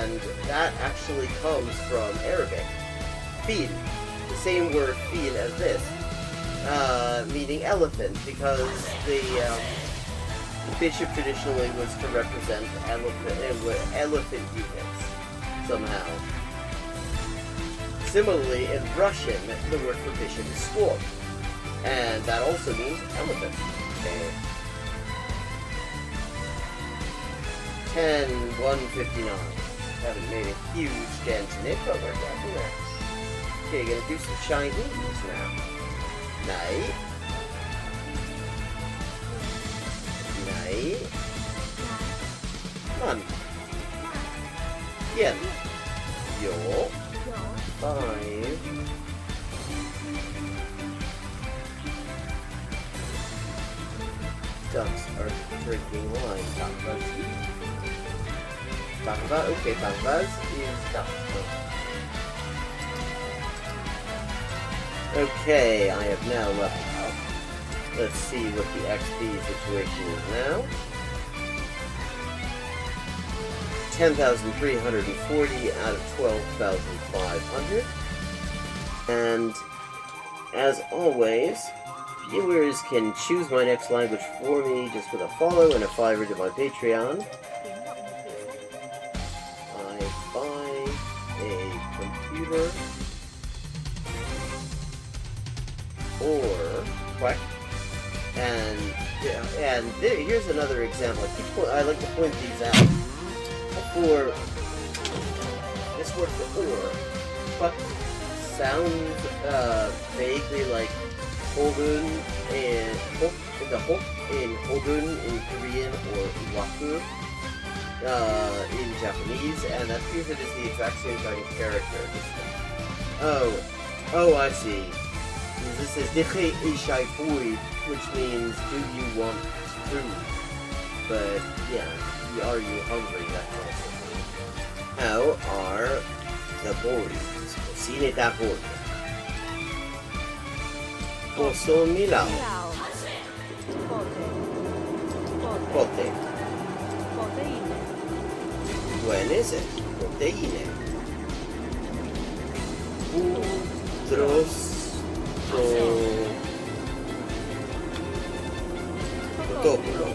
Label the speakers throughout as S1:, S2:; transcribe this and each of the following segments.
S1: and that actually comes from Arabic. Fil, the same word fil as this, meaning elephant, because the bishop traditionally was to represent elephant units somehow. Similarly, in Russian, the word for bishop is skor, and that also means elephant. Okay. 10-159. Haven't made a huge dent in it, but we're getting there. Okay, gonna do some Chinese now. Nei. Man. Yen. Yo. 5. Ducks are drinking wine. Bakbaz, okay, Bakbaz is duck. Okay, I have now leveled up. Let's see what the XP situation is now. 10,340 out of 12,500. And as always, viewers can choose my next language for me just with a follow and a $5 to my Patreon. I buy a computer or quack. And here's another example. I like to point these out. For this word for or, quack sounds vaguely like Hogun and the hok in Hogun in Korean or Waku in Japanese, and that appears it is the exact same Chinese character. Oh, I see. This is Dikhe Ishai Fui, which means do you want food? But yeah, are you hungry? That kind of thing. How are the boys? Cine da boy. Posso Milao. Pote. When is it? Proteine. Utros. Protoculo.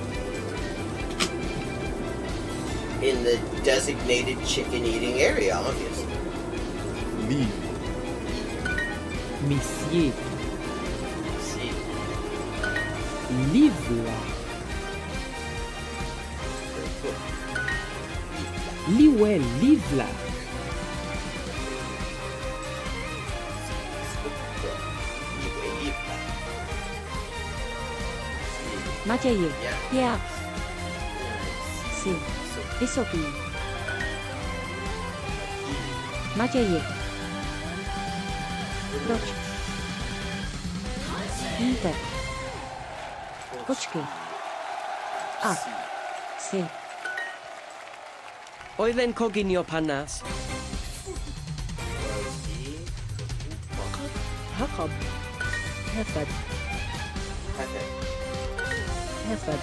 S1: In the designated chicken-eating area, obviously.
S2: Liv. Monsieur. Livla. Liwe livla.
S3: Mathieu. Yeah. Si. Isopi. Mathieu. Proč? Inte. Počkej. A. Si.
S4: Oedden coginio panas.
S3: Jacob. Hefed. Hefed. Hefed.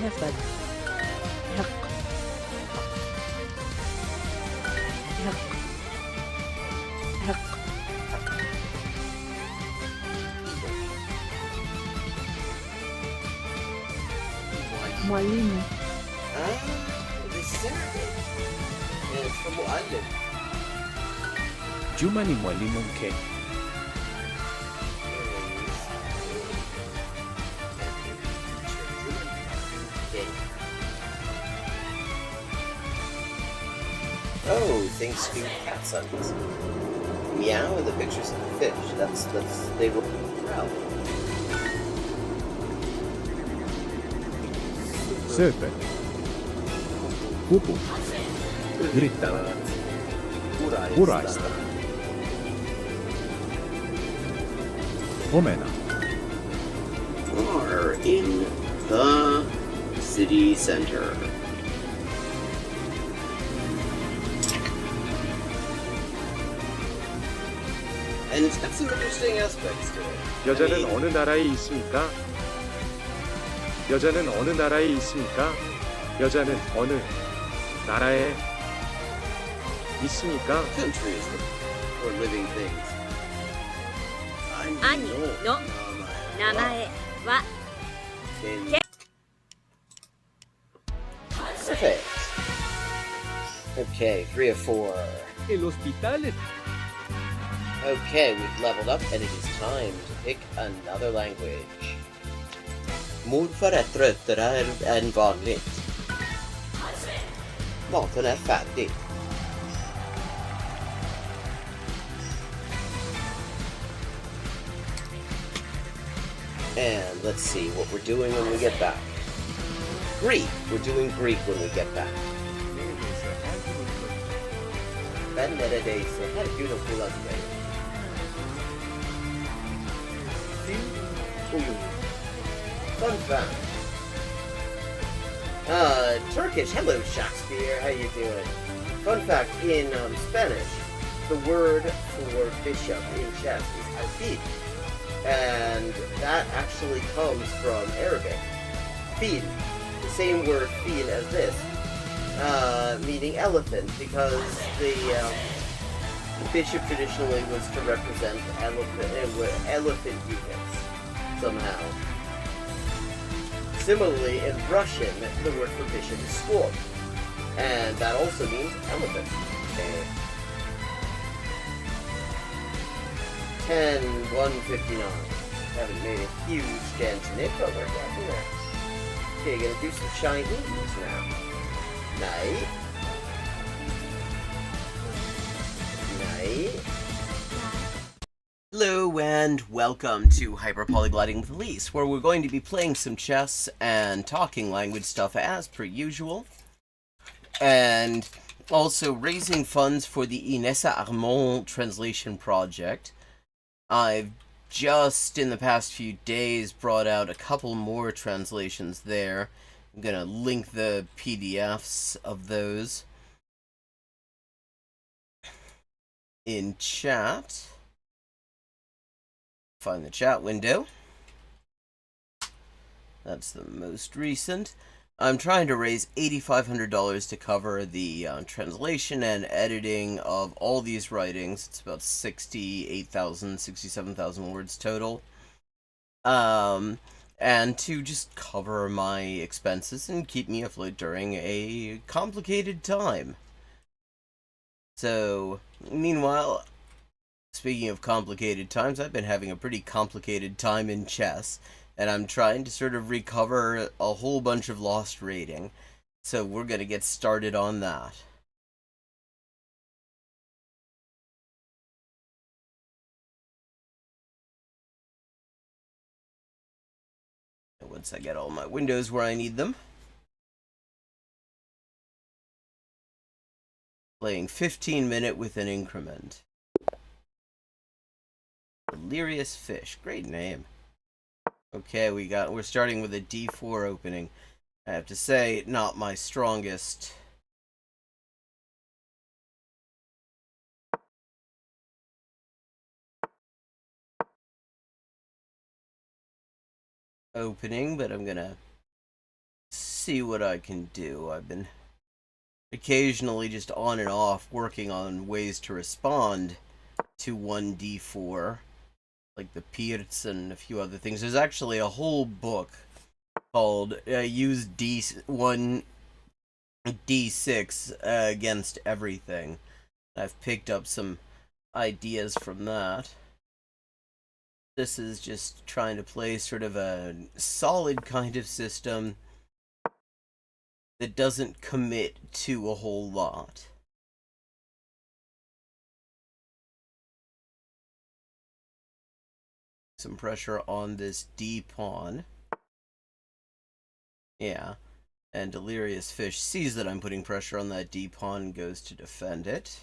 S3: Hefed. Hek. Hek. Hek. Mwalimu.
S1: This is Arabic. And it's from Mu'allim.
S2: Juma ni mwalimu mke.
S1: Oh, thanks to cat suns. Meow and the pictures of the fish. They were proud.
S2: Sööpä. Pupu. Yrittävät. Huraista. Omena.
S1: Are in the city center. And it's got some interesting aspects to it.
S2: 여자는 어느 나라에 있습니까?
S5: 여자는 어느 나라에 있습니까? 여자는 어느 나라에 있습니까?
S1: Countries or living things.
S3: 兄の名前は
S1: Perfect. Okay, 3 of 4.
S2: El hospital.
S1: Okay, we've leveled up and it is time to pick another language. Morfar är tröttare än vanligt. Maten är färdig. And let's see what we're doing when we get back. Greek! We're doing Greek when we get back. Ben neredeyse her gün okuldayım. Fun fact. Turkish. Hello, Shakespeare. How you doing? Fun fact, in Spanish, the word for bishop in chess is alfil. And that actually comes from Arabic. Fil. The same word fil as this. Meaning elephant, because the bishop traditionally was to represent elephant units somehow. Similarly, in Russian, the word for bishop is squad, and that also means elephant. Okay. 10-159. Haven't made a huge dent in it, but we're getting there. Okay, gonna do some Chinese now. Night. Hello and welcome to Hyperpolyglotting with Elise, where we're going to be playing some chess and talking language stuff as per usual. And also raising funds for the Inessa Armand translation project. I've just in the past few days brought out a couple more translations there. I'm gonna link the PDFs of those in chat. Find the chat window. That's the most recent. I'm trying to raise $8,500 to cover the translation and editing of all these writings. It's about 68,000, 67,000 words total. And to just cover my expenses and keep me afloat during a complicated time. So, meanwhile, speaking of complicated times, I've been having a pretty complicated time in chess, and I'm trying to sort of recover a whole bunch of lost rating. So we're gonna get started on that. Once I get all my windows where I need them. Playing 15-minute with an increment. Delirious Fish, great name. Okay, we're starting with a D4 opening. I have to say, not my strongest. Opening, but I'm gonna see what I can do. I've been occasionally just on and off working on ways to respond to 1D4, like the Pirts and a few other things. There's actually a whole book called Use D1 D6 against everything. I've picked up some ideas from that. This is just trying to play sort of a solid kind of system that doesn't commit to a whole lot. Some pressure on this D pawn. Yeah. And Delirious Fish sees that I'm putting pressure on that D pawn and goes to defend it.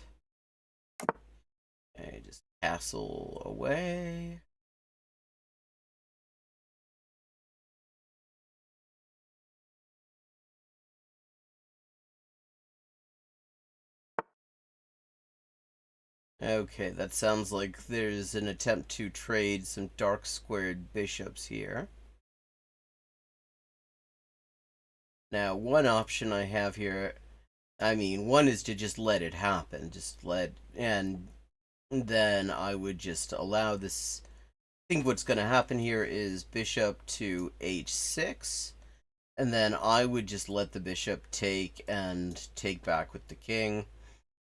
S1: Okay, just castle away. Okay, that sounds like there's an attempt to trade some dark squared bishops here. Now, one option I have here, I mean, one is to just let it happen. And then I would just allow this. I think what's going to happen here is bishop to h6. And then I would just let the bishop take back with the king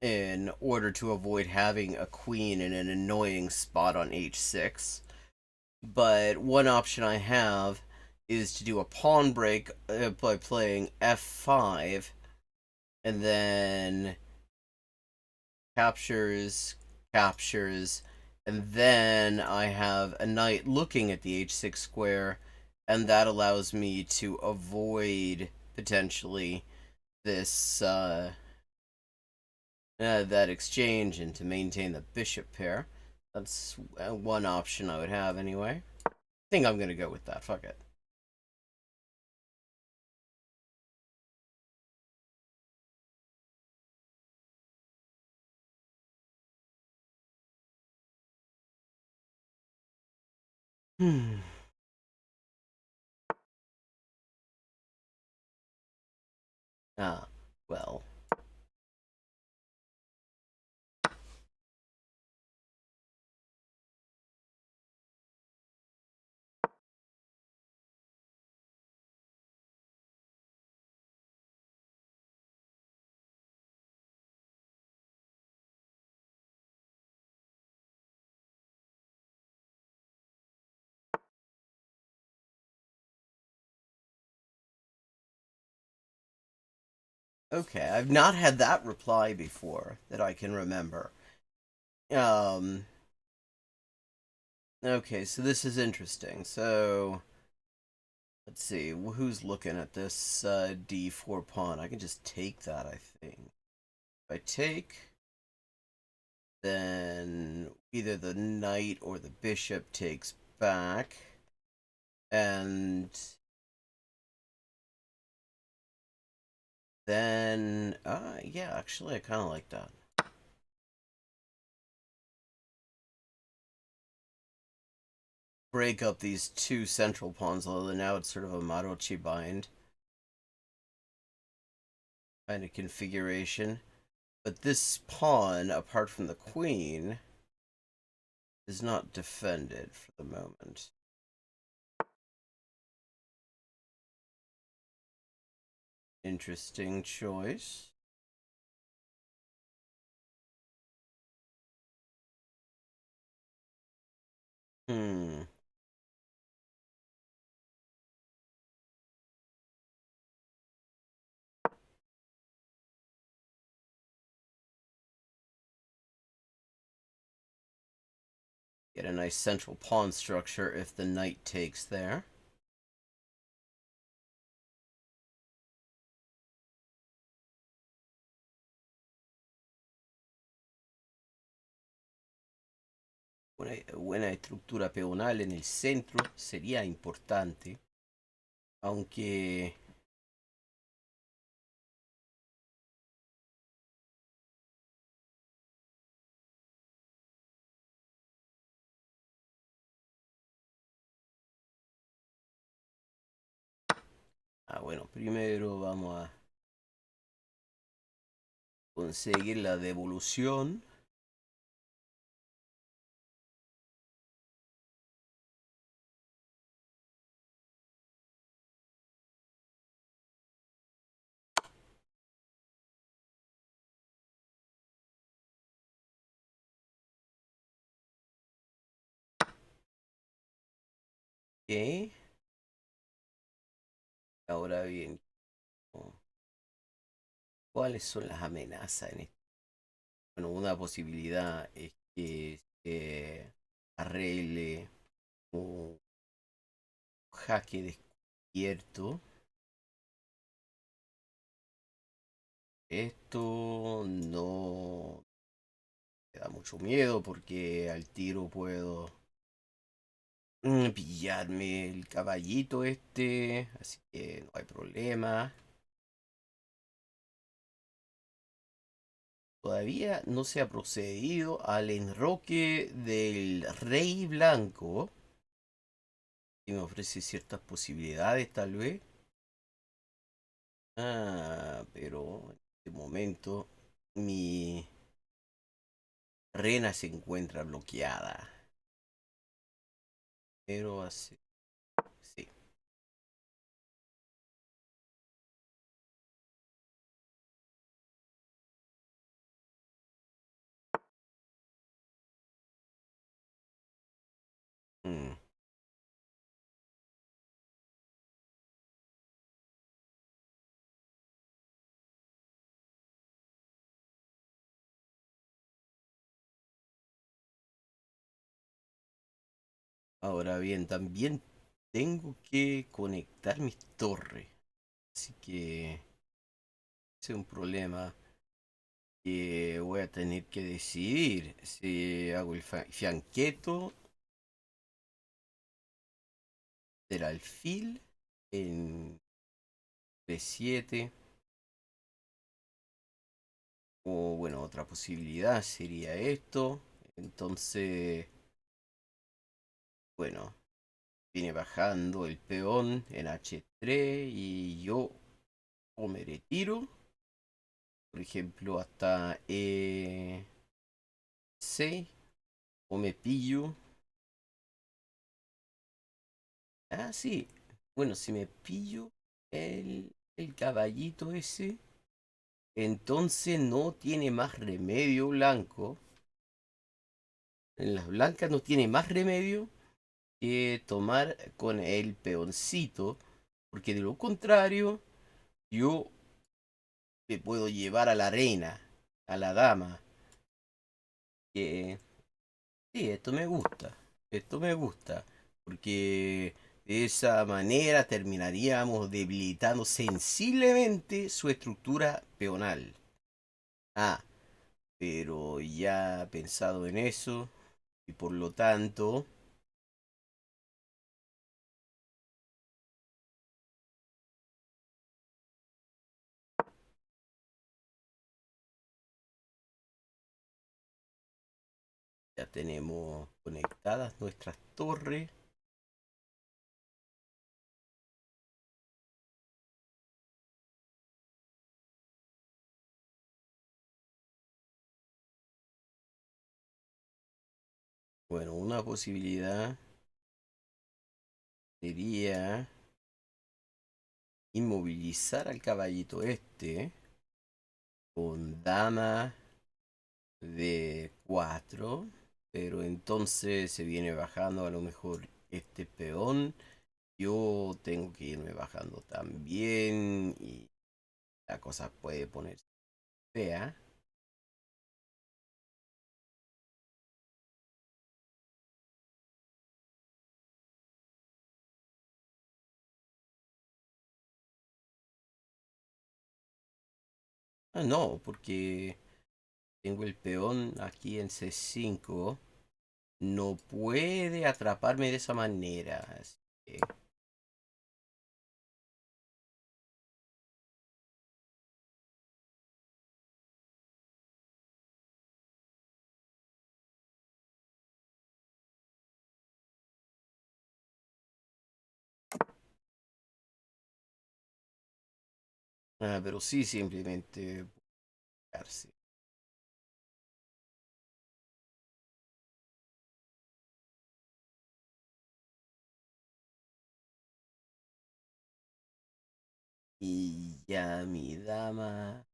S1: in order to avoid having a queen in an annoying spot on h6. But one option I have is to do a pawn break by playing f5 and then captures, and then I have a knight looking at the h6 square, and that allows me to avoid potentially this that exchange and to maintain the bishop pair. That's one option I would have anyway. I think I'm gonna go with that. Fuck it. Ah, well. Okay, I've not had that reply before that I can remember. Okay, so this is interesting. So, let's see, who's looking at this d4 pawn? I can just take that, I think. If I take, then either the knight or the bishop takes back. And then, yeah, actually, I kind of like that. Break up these two central pawns, although now it's sort of a Marochi bind kind of configuration. But this pawn, apart from the queen, is not defended for the moment. Interesting choice. Get a nice central pawn structure if the knight takes there. Buena estructura peonal en el centro sería importante, aunque bueno, primero vamos a conseguir la devolución. Ok. Ahora bien, ¿cuáles son las amenazas en esto? Bueno, una posibilidad es que se arregle un jaque descubierto. Esto no me da mucho miedo porque al tiro puedo pillarme el caballito este, así que no hay problema. Todavía no se ha procedido al enroque del rey blanco, que me ofrece ciertas posibilidades tal vez. Ah, pero en este momento mi reina se encuentra bloqueada. Pero así, sí. Mm. Ahora bien, también tengo que conectar mis torres. Así que ese es un problema que voy a tener que decidir si hago el fianqueto del alfil en B7. O bueno, otra posibilidad sería esto. Entonces, bueno, viene bajando el peón en H3 y yo o me retiro, por ejemplo, hasta E6 o me pillo. Ah, sí. Bueno, si me pillo el caballito ese, entonces no tiene más remedio blanco. En las blancas no tiene más remedio que tomar con el peoncito, porque de lo contrario yo me puedo llevar a la reina, a la dama. Que sí, esto me gusta, porque de esa manera terminaríamos debilitando sensiblemente su estructura peonal. Ah, pero ya pensado en eso, y por lo tanto, ya tenemos conectadas nuestras torres. Bueno, una posibilidad sería inmovilizar al caballito este con dama de 4, pero entonces se viene bajando a lo mejor este peón. Yo tengo que irme bajando también y la cosa puede ponerse fea. Ah, no, porque tengo el peón aquí en C5. No puede atraparme de esa manera. Así que pero sí, simplemente buscarse. Y ya mi dama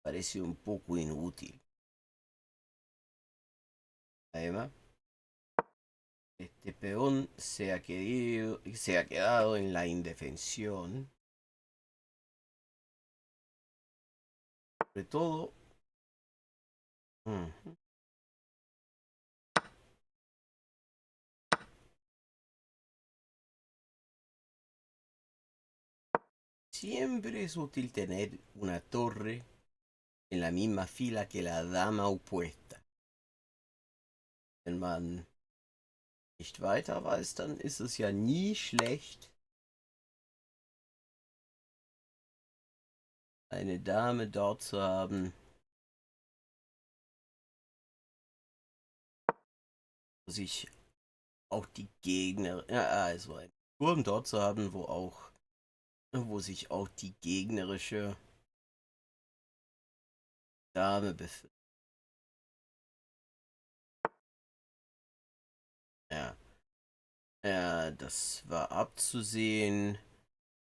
S1: parece un poco inútil. Además, este peón se ha quedado en la indefensión. Sobre todo, mm, siempre es útil tener una torre en la misma fila que la dama opuesta. Wenn man nicht weiter weiß, dann ist es ja nie schlecht, eine Dame dort zu haben, wo sich auch die Gegner, ja, also einen Turm dort zu haben, wo auch wo sich auch die gegnerische Dame befindet. Ja. Ja, das war abzusehen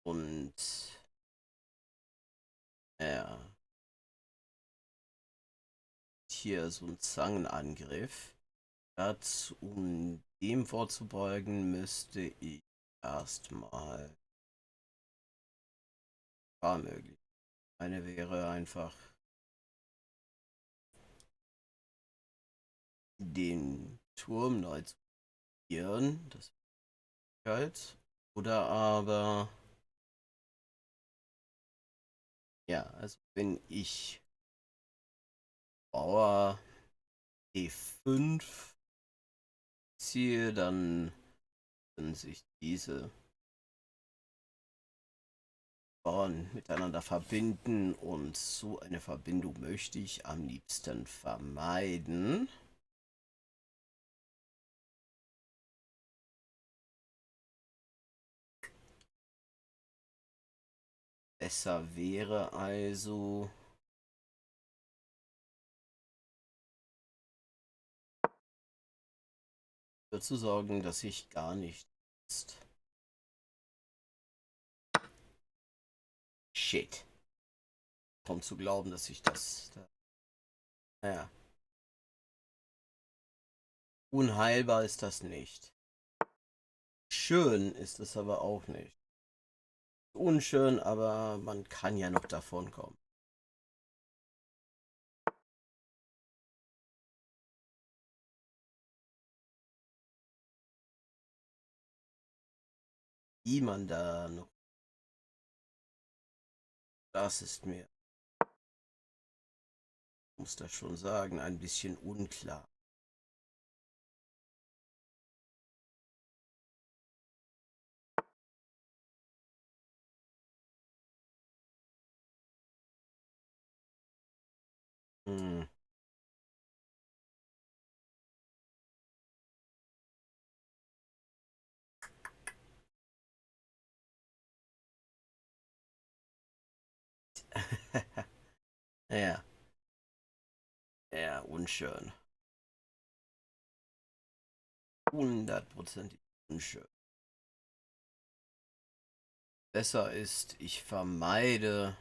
S1: und ja, hier so ein Zangenangriff. Dazu, um dem vorzubeugen, müsste ich erstmal war möglich. Eine wäre einfach den Turm neu zu probieren, das wäre halt. Oder aber, ja, also wenn ich Bauer E5 ziehe, dann können sich diese Bauern miteinander verbinden und so eine Verbindung möchte ich am liebsten vermeiden. Besser wäre also dafür zu sorgen, dass ich gar nicht ist. Shit. Kaum zu glauben, dass ich das. Naja. Unheilbar ist das nicht. Schön ist es aber auch nicht. Unschön, aber man kann ja noch davon kommen. Wie man da noch. Das ist mir, muss das schon sagen, ein bisschen unklar. Hm. Ja, ja, unschön. 100% unschön. Besser ist, ich vermeide.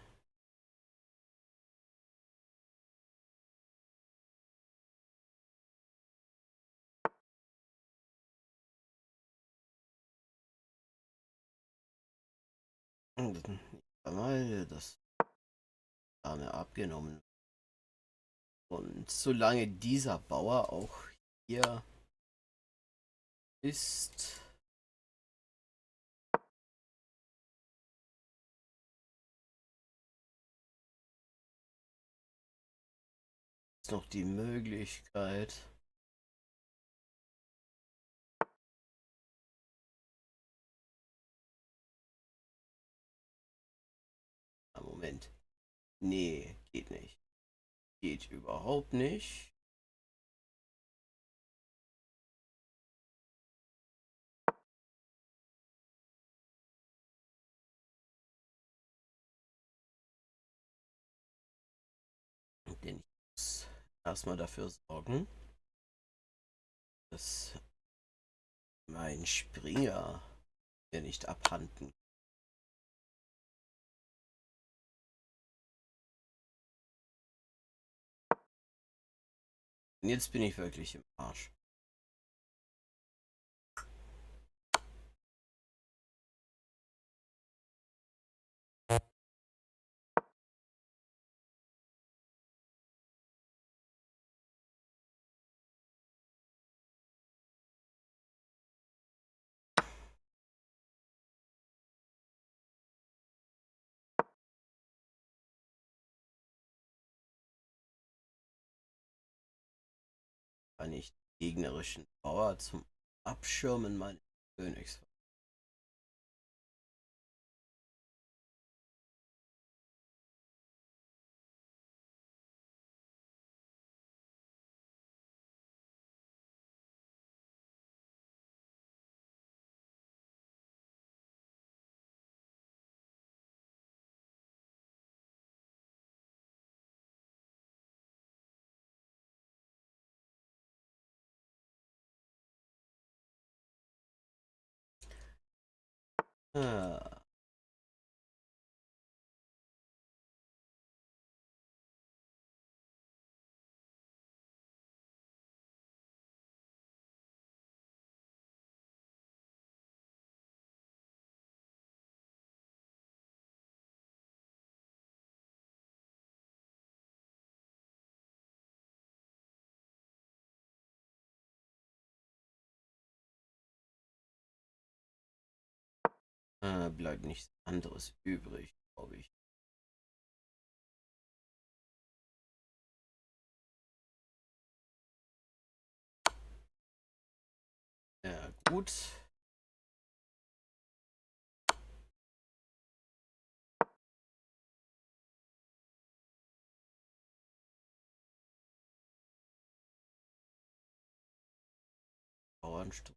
S1: Ich vermeide, dass Dame abgenommen. Und solange dieser Bauer auch hier ist, ist noch die Möglichkeit. Moment. Nee, geht nicht. Geht überhaupt nicht. Denn ich muss erstmal dafür sorgen, dass mein Springer mir nicht abhanden. Und jetzt bin ich wirklich im Arsch. Kann ich den gegnerischen Bauer zum Abschirmen meines Königs. Ah. Bleibt nichts anderes übrig, glaube ich. Ja, gut. Bauernstück.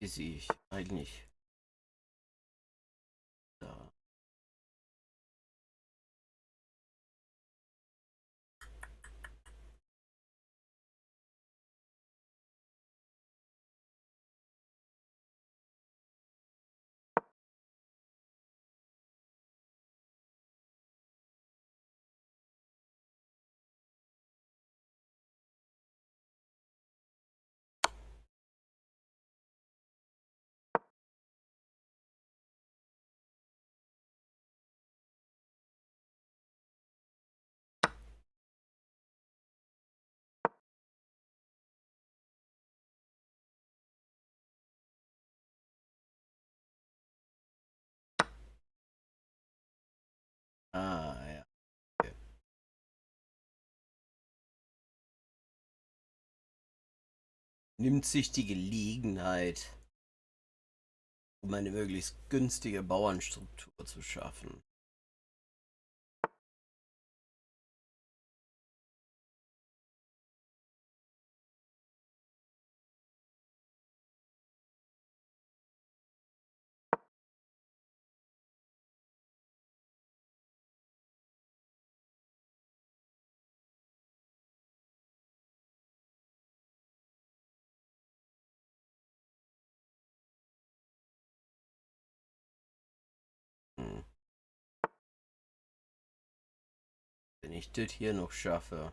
S1: Wie sehe ich eigentlich da? Ah, ja. Okay. Nimmt sich die Gelegenheit, um eine möglichst günstige Bauernstruktur zu schaffen. Hm. Wenn ich das hier noch schaffe.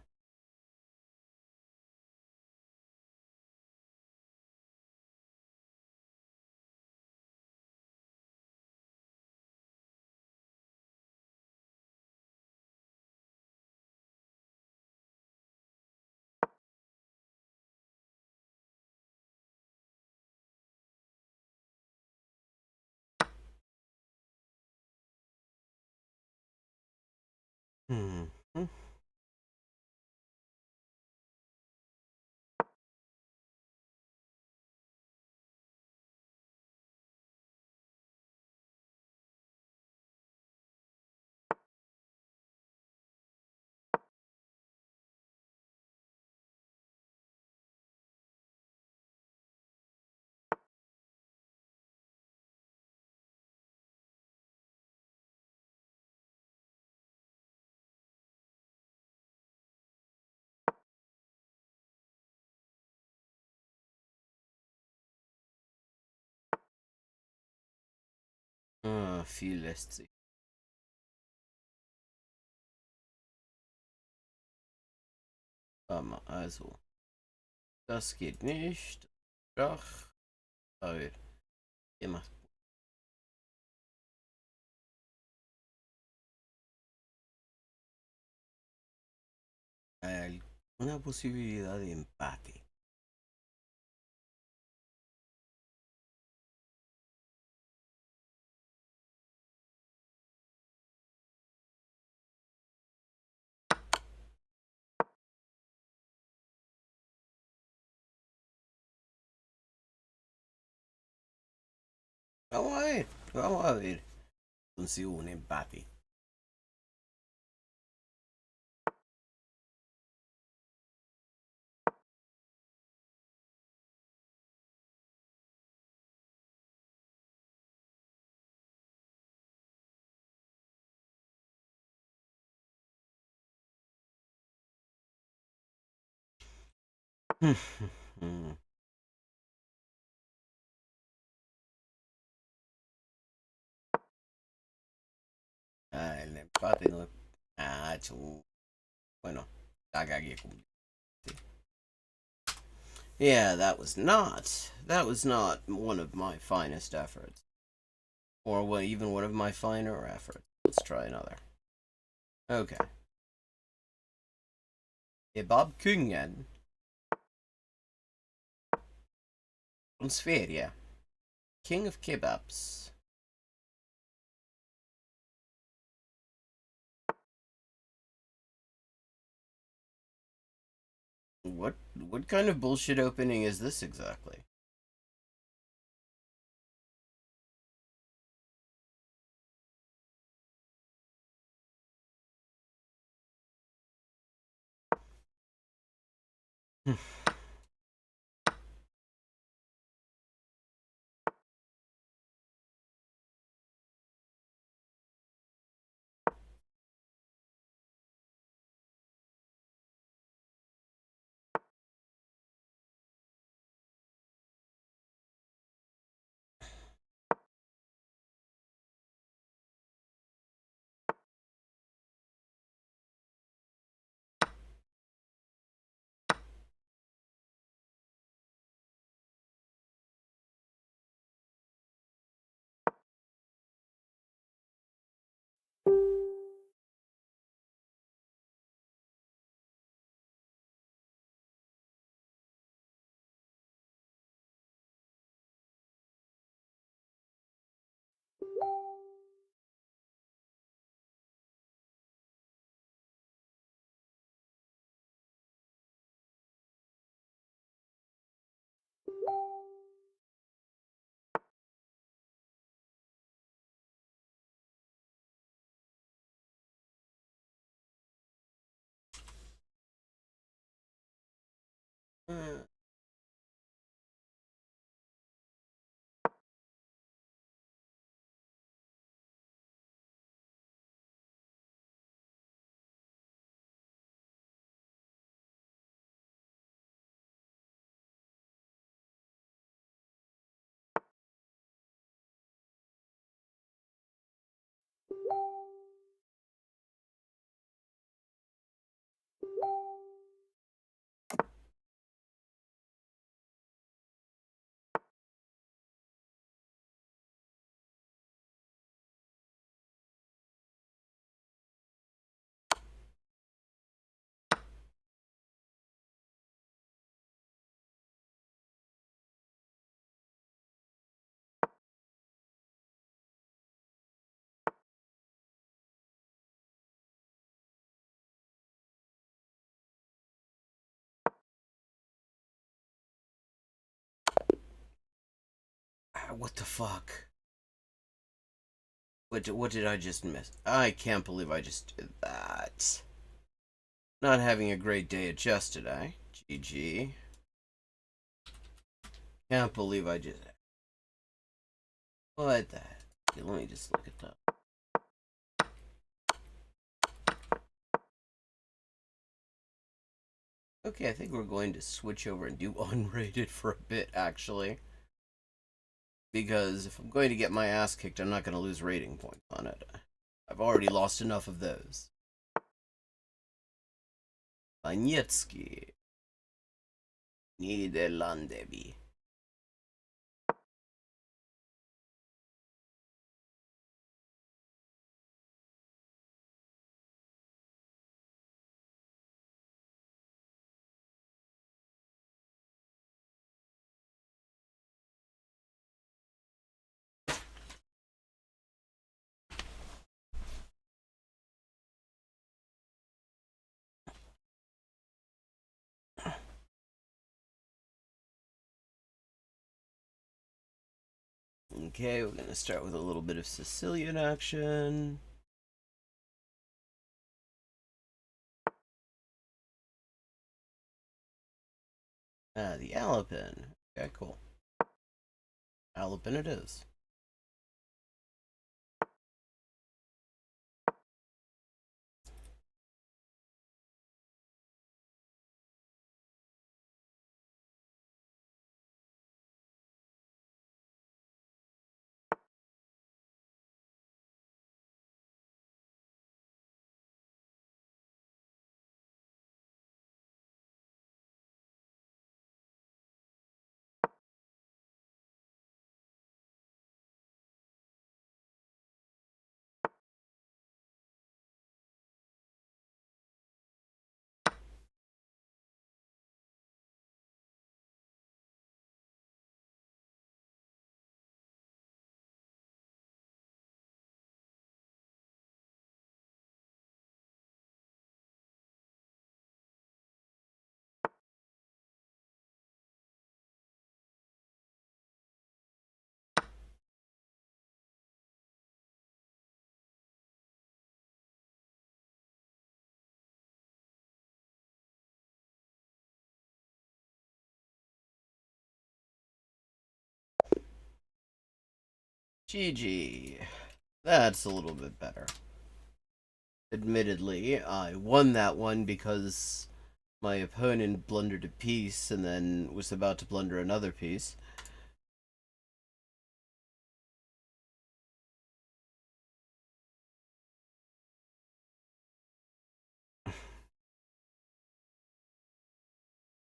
S1: Hm. Hm. Ah, viel lässt sich. Also, das geht nicht. Schach. Aber ihr macht una posibilidad de empate. Vamos a ver. Consigo un empate. Fatelo. Ah, chu. Bueno. Yeah, that was not one of my finest efforts. Or even one of my finer efforts. Let's try another. Okay. Kebab Kungen. Från Sverige. King of kebabs. What kind of bullshit opening is this exactly? What the fuck? What did I just miss? I can't believe I just did that. Not having a great day at chess today. GG. Can't believe I just... What the... Okay, let me just look at that. Okay, I think we're going to switch over and do unrated for a bit, actually. Because if I'm going to get my ass kicked, I'm not going to lose rating points on it. I've already lost enough of those. Paniecki. Niederlandevi. Okay, we're going to start with a little bit of Sicilian action. The Alapin. Okay, cool. Alapin it is. GG. That's a little bit better. Admittedly, I won that one because my opponent blundered a piece and then was about to blunder another piece.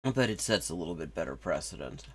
S1: But it sets a little bit better precedent.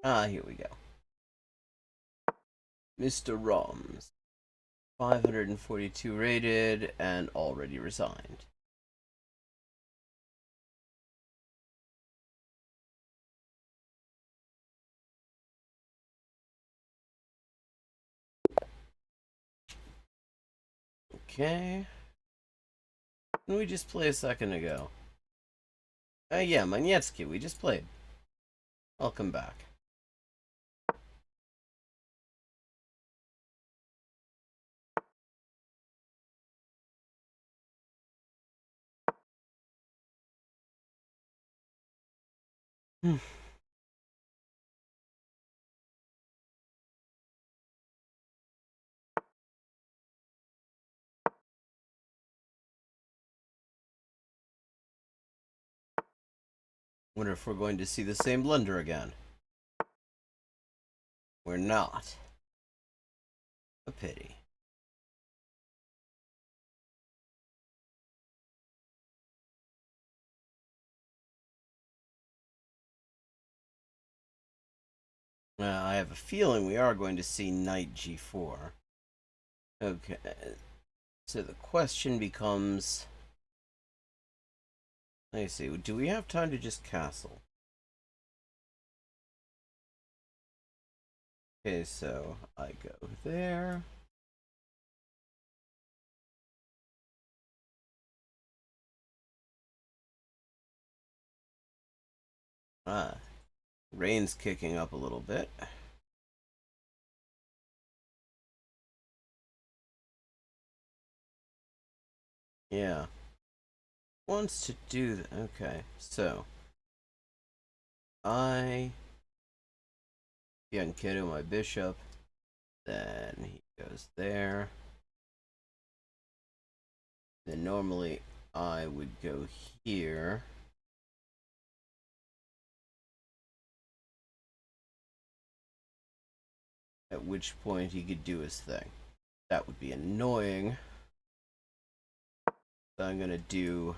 S1: Here we go. Mr. Roms. 542 rated and already resigned. Okay. Didn't we just play a second ago? Yeah, Magnietsky, we just played. Welcome back. Wonder if we're going to see the same blunder again. We're not. A pity. I have a feeling we are going to see knight g4. Okay. So the question becomes... Let me see. Do we have time to just castle? Okay, so I go there. Rain's kicking up a little bit. Yeah. Wants to do that. Okay, so I Kiddo my bishop. Then he goes there. Then normally I would go here. At which point he could do his thing. That would be annoying. So I'm gonna do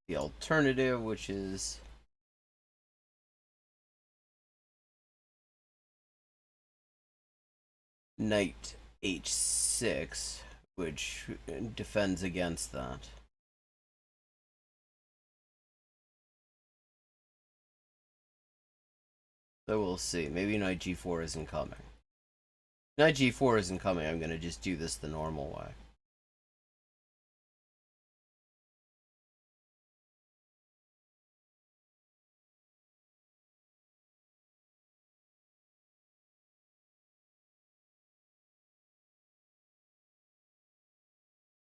S1: the alternative, which is knight h6, which defends against that. So we'll see. Maybe knight g4 isn't coming. Knight g4 isn't coming. I'm gonna just do this the normal way.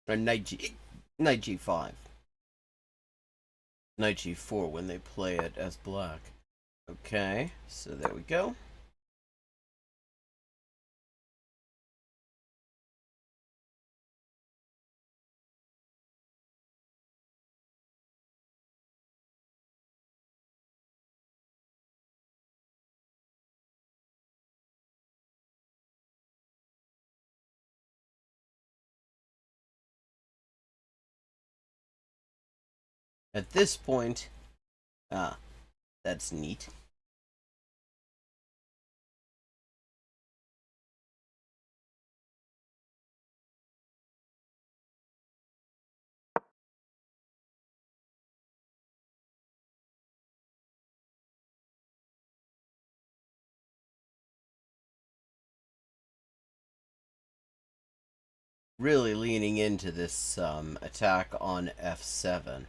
S1: Or knight g5. Knight g4 when they play it as black. Okay, so there we go. At this point, that's neat. Really leaning into this attack on F7.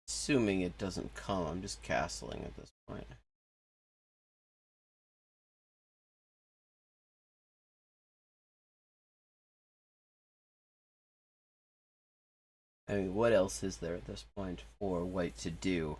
S1: Assuming it doesn't come, I'm just castling at this point. I mean, what else is there at this point for white to do?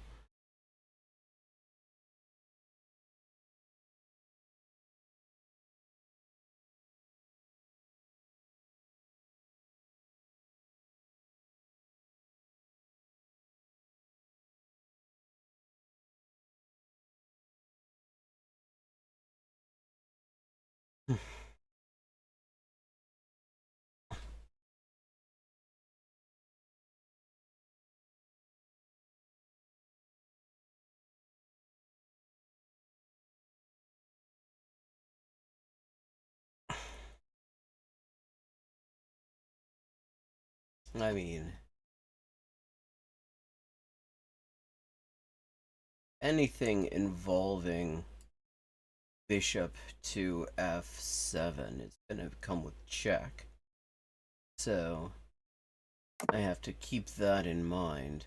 S1: I mean, anything involving bishop to F7 is going to come with check. So, I have to keep that in mind.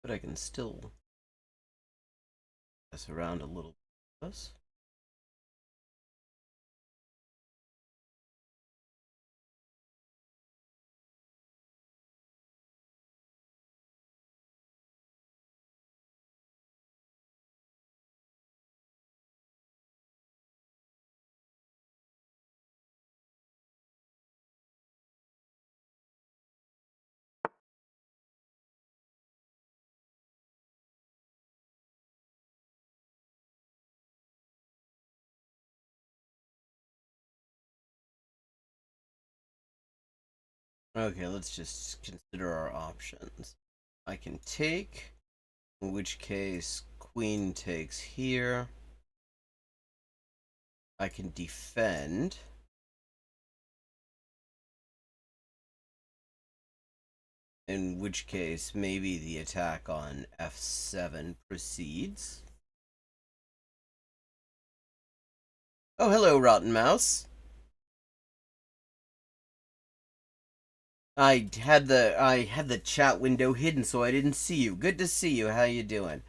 S1: But I can still mess around a little bit. Okay, let's just consider our options. I can take, in which case queen takes here. I can defend. In which case, maybe the attack on F7 proceeds. Oh, hello, Rotten Mouse. I had the chat window hidden, so I didn't see you. Good to see you. How you doing?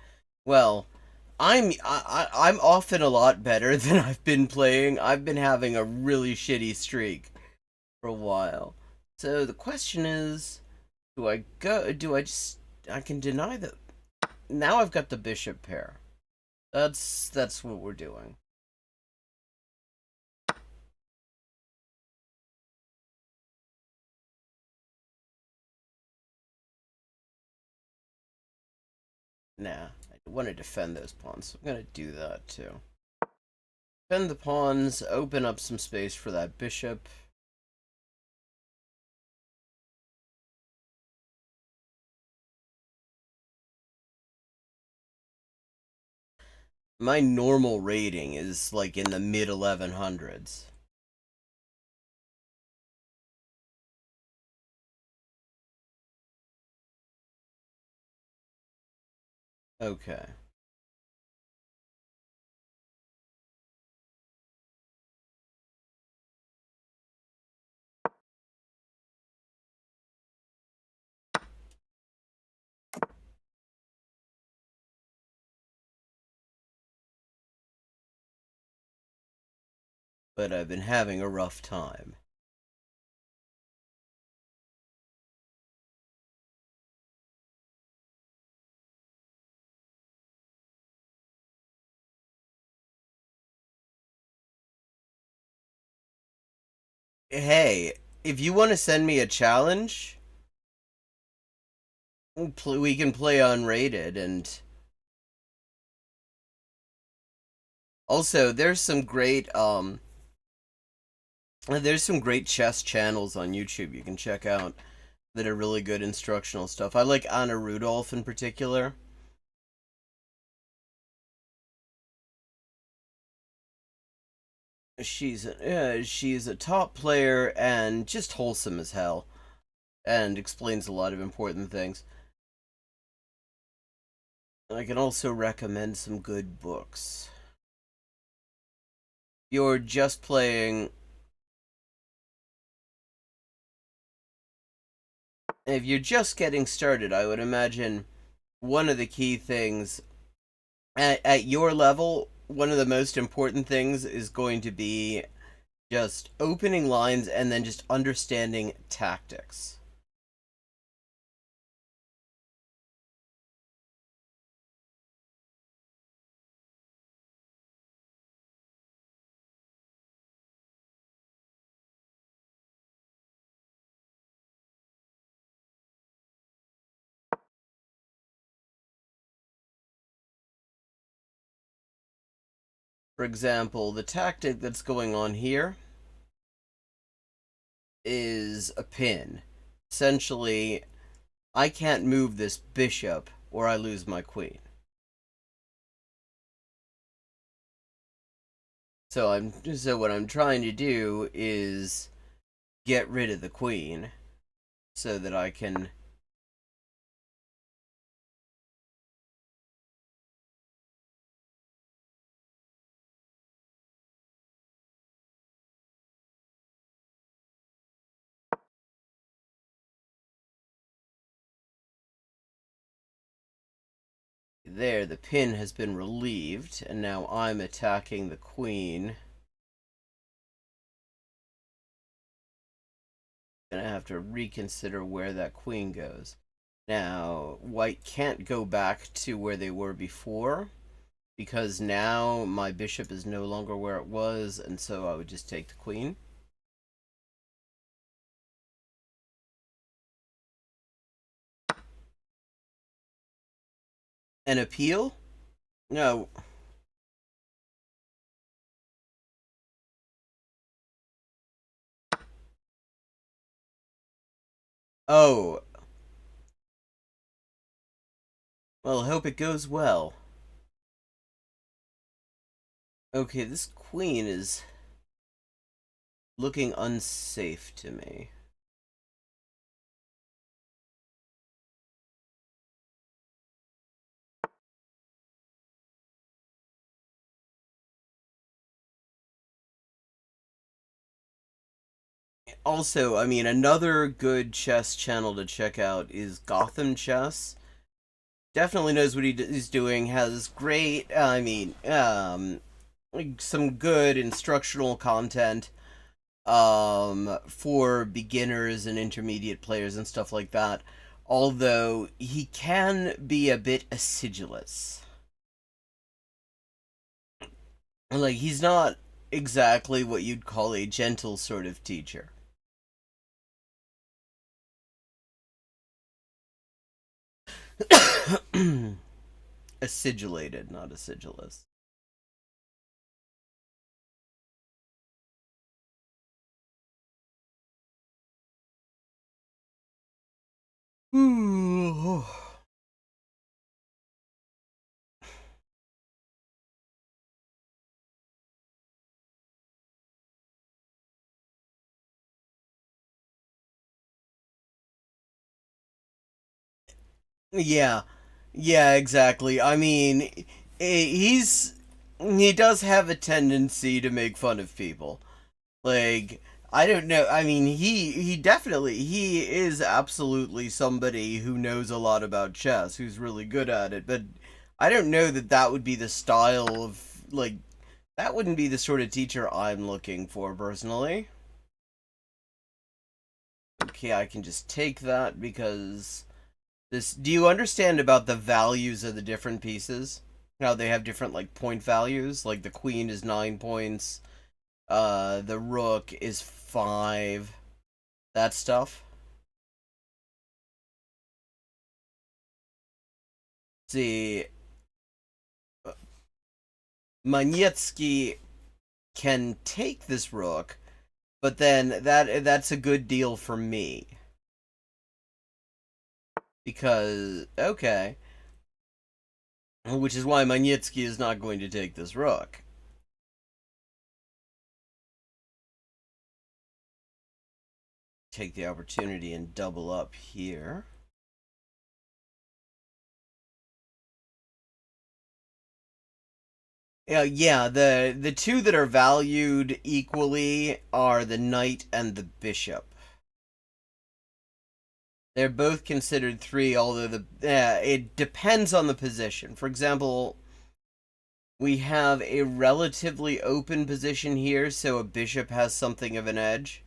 S1: Well, I'm often a lot better than I've been playing. I've been having a really shitty streak for a while. So the question is, do I go? Do I just? I can deny the. Now I've got the bishop pair. That's what we're doing. Nah, I want to defend those pawns, so I'm gonna do that too. Defend the pawns, open up some space for that bishop. My normal rating is like in the mid 1100s. Okay. But I've been having a rough time. Hey, if you want to send me a challenge, we can play unrated, and also there's some great chess channels on YouTube you can check out that are really good instructional stuff. I like Anna Rudolph in particular. She's a top player and just wholesome as hell, and explains a lot of important things. I can also recommend some good books. You're just playing. If you're just getting started, I would imagine one of the key things at your level, one of the most important things is going to be just opening lines and then just understanding tactics. For example, the tactic that's going on here is a pin. Essentially, I can't move this bishop or I lose my queen. So what I'm trying to do is get rid of the queen so that I can there, the pin has been relieved, and now I'm attacking the queen. Gonna have to reconsider where that queen goes. Now, white can't go back to where they were before, because now my bishop is no longer where it was, and so I would just take the queen. An appeal? No. Oh. Well, I hope it goes well. Okay, this queen is looking unsafe to me. Also, I mean, another good chess channel to check out is Gotham Chess. Definitely knows what he's doing, has great, some good instructional content for beginners and intermediate players and stuff like that. Although he can be a bit acidulous. Like, he's not exactly what you'd call a gentle sort of teacher. Acidulated, not acidulous. Yeah, yeah, exactly. I mean, he does have a tendency to make fun of people. Like, I don't know. I mean, he is absolutely somebody who knows a lot about chess, who's really good at it. But I don't know that that would be the style of, like, that wouldn't be the sort of teacher I'm looking for personally. Okay, I can just take that because this. Do you understand about the values of the different pieces? How they have different like point values. Like the queen is 9 points. The rook is 5. That stuff. See, Magnietsky can take this rook, but then that's a good deal for me. Because, okay. Which is why Magnietsky is not going to take this rook. Take the opportunity and double up here. Yeah, the two that are valued equally are the knight and the bishop. They're both considered 3, although it depends on the position. For example, we have a relatively open position here, so a bishop has something of an edge.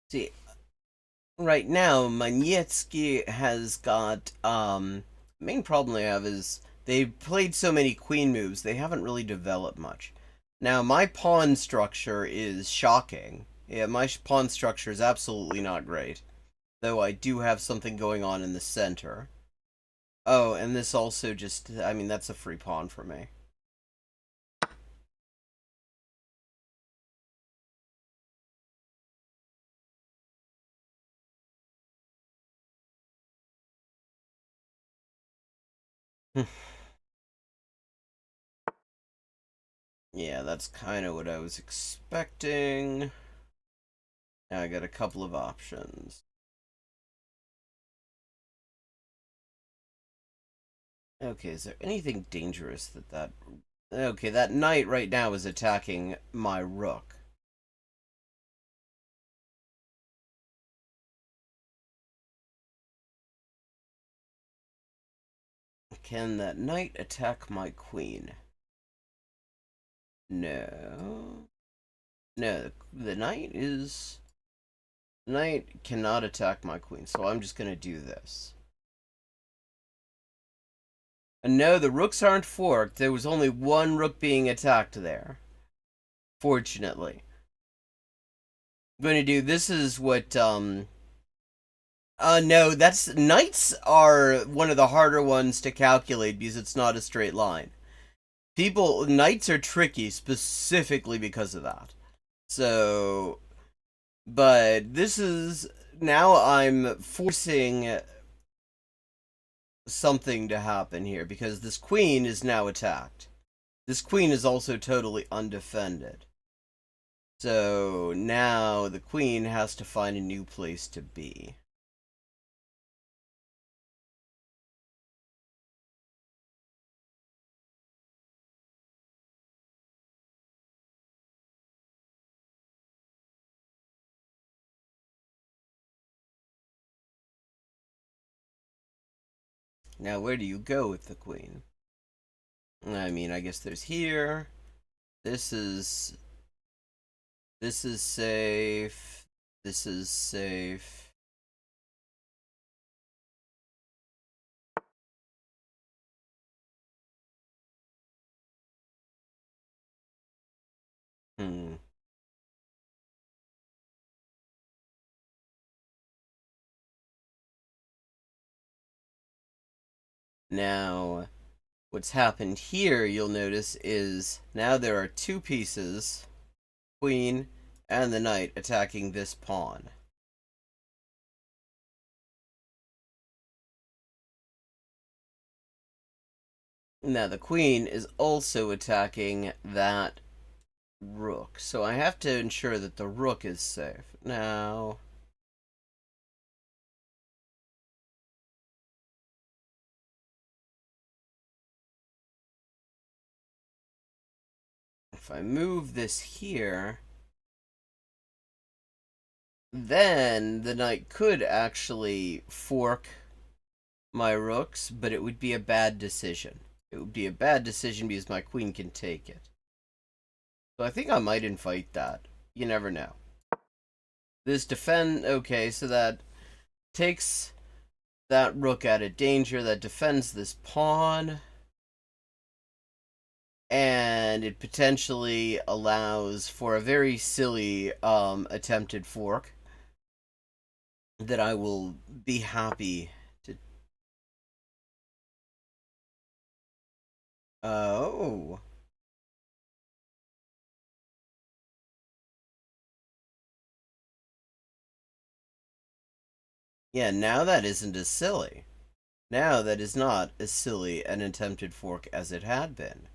S1: See, right now, Magnietsky has got, the main problem they have is they've played so many queen moves, they haven't really developed much. Now, my pawn structure is shocking. Yeah, my pawn structure is absolutely not great. Though I do have something going on in the center. Oh, and this also just, I mean, that's a free pawn for me. Yeah, that's kind of what I was expecting. Now I got a couple of options. Okay, is there anything dangerous that... Okay, that knight right now is attacking my rook. Can that knight attack my queen? No. No, the knight is... The knight cannot attack my queen, so I'm just going to do this. And no, the rooks aren't forked. There was only one rook being attacked there. Fortunately. I'm going to do... This is what, no, that's... Knights are one of the harder ones to calculate because it's not a straight line. Knights are tricky specifically because of that. So... But this is... Now I'm forcing something to happen here because this queen is now attacked. This queen is also totally undefended. So now the queen has to find a new place to be. Now where do you go with the queen? I mean, I guess there's here. This is safe. This is safe. Now, what's happened here, you'll notice, is now there are two pieces, queen and the knight, attacking this pawn. Now the queen is also attacking that rook, so I have to ensure that the rook is safe. Now... If I move this here, then the knight could actually fork my rooks, but it would be a bad decision. It would be a bad decision because my queen can take it. So I think I might invite that. You never know. This defend... Okay, so that takes that rook out of danger. That defends this pawn. And it potentially allows for a very silly attempted fork that I will be happy to... Oh... Yeah, now that isn't as silly. Now that is not as silly an attempted fork as it had been.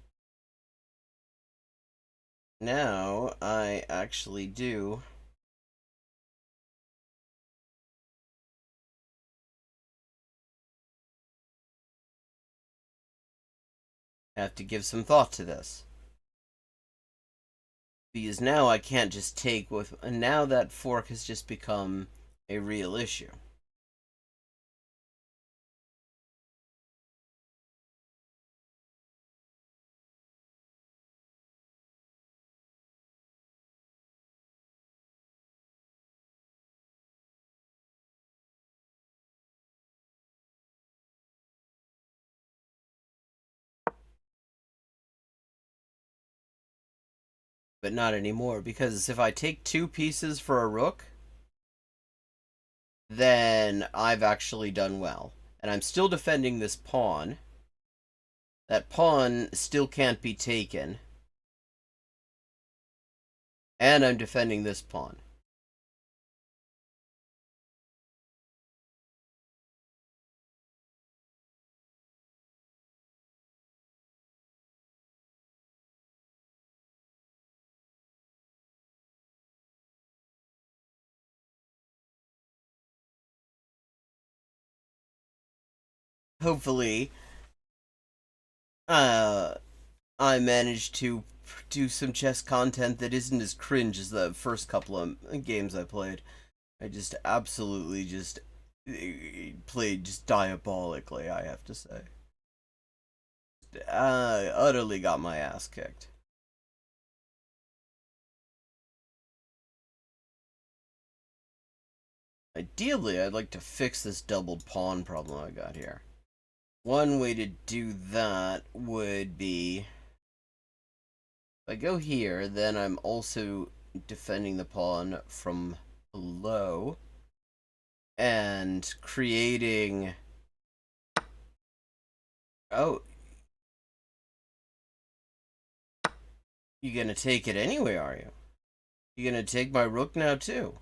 S1: Now I actually do have to give some thought to this. Because now I can't just take with... And now that fork has just become a real issue. But not anymore, because if I take 2 pieces for a rook, then I've actually done well. And I'm still defending this pawn. That pawn still can't be taken. And I'm defending this pawn. Hopefully, I managed to do some chess content that isn't as cringe as the first couple of games I played. I just absolutely just played just diabolically, I have to say. Utterly got my ass kicked. Ideally, I'd like to fix this doubled pawn problem I got here. One way to do that would be... If I go here, then I'm also defending the pawn from below and creating... Oh. You gonna take it anyway, are you? You gonna take my rook now, too?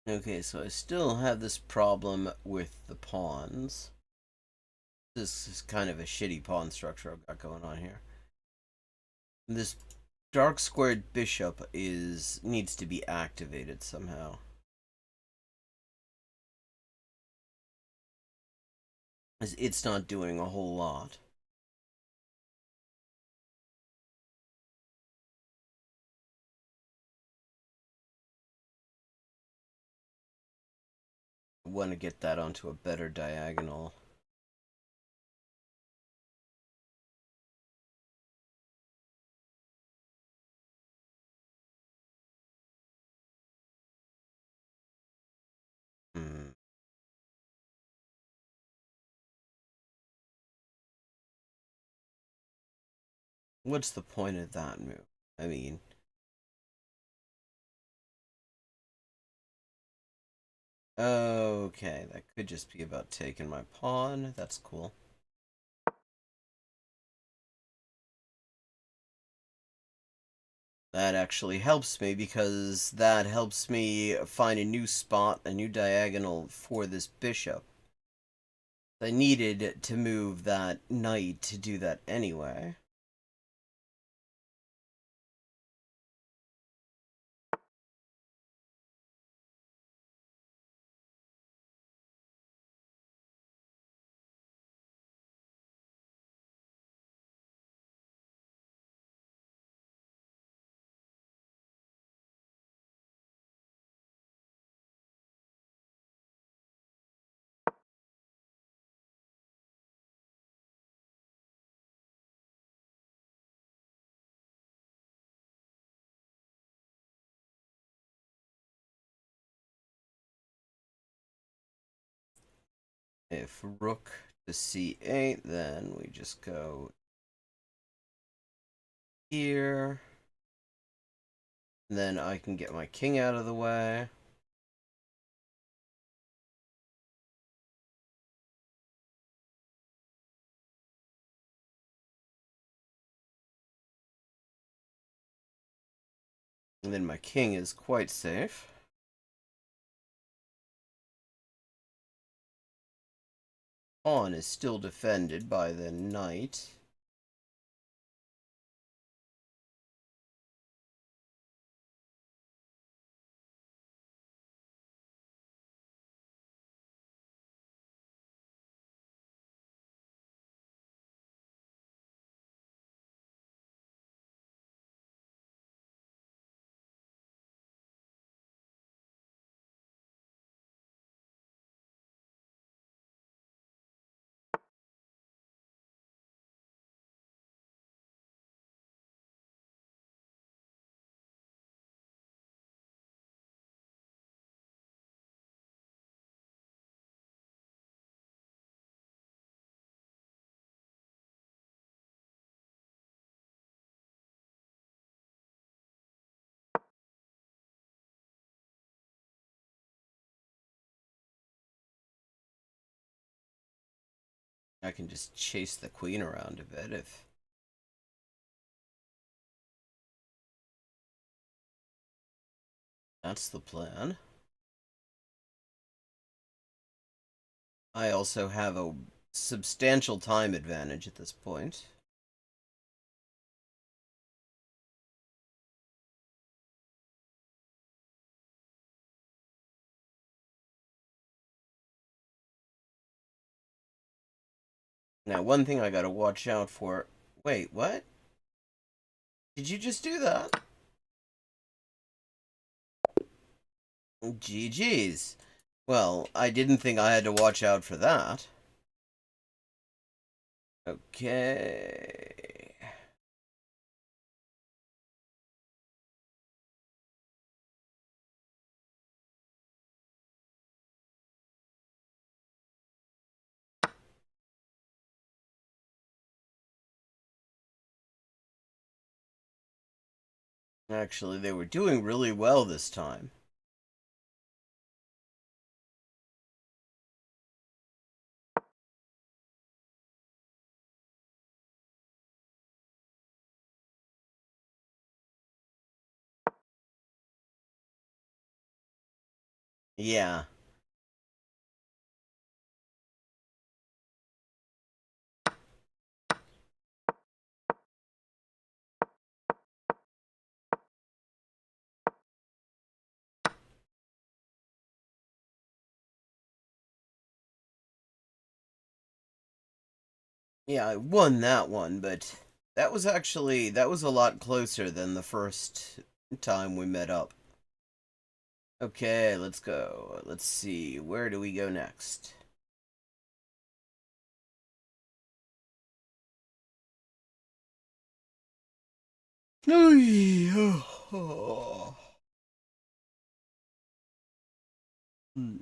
S1: Okay, so I still have this problem with the pawns. This is kind of a shitty pawn structure I've got going on here. This dark squared bishop needs to be activated somehow. It's not doing a whole lot. I want to get that onto a better diagonal. What's the point of that move? I mean... Okay, that could just be about taking my pawn. That's cool. That actually helps me because that helps me find a new spot, a new diagonal for this bishop. I needed to move that knight to do that anyway. If rook to c8, then we just go here. And then I can get my king out of the way. And then my king is quite safe. Pawn is still defended by the knight. I can just chase the queen around a bit if... That's the plan. I also have a substantial time advantage at this point. Now, one thing I gotta watch out for... Wait, what? Did you just do that? GG's. Well, I didn't think I had to watch out for that. Okay... Actually, they were doing really well this time. Yeah. Yeah, I won that one, but that was a lot closer than the first time we met up. Okay, let's go. Let's see, where do we go next? Oh. Hmm.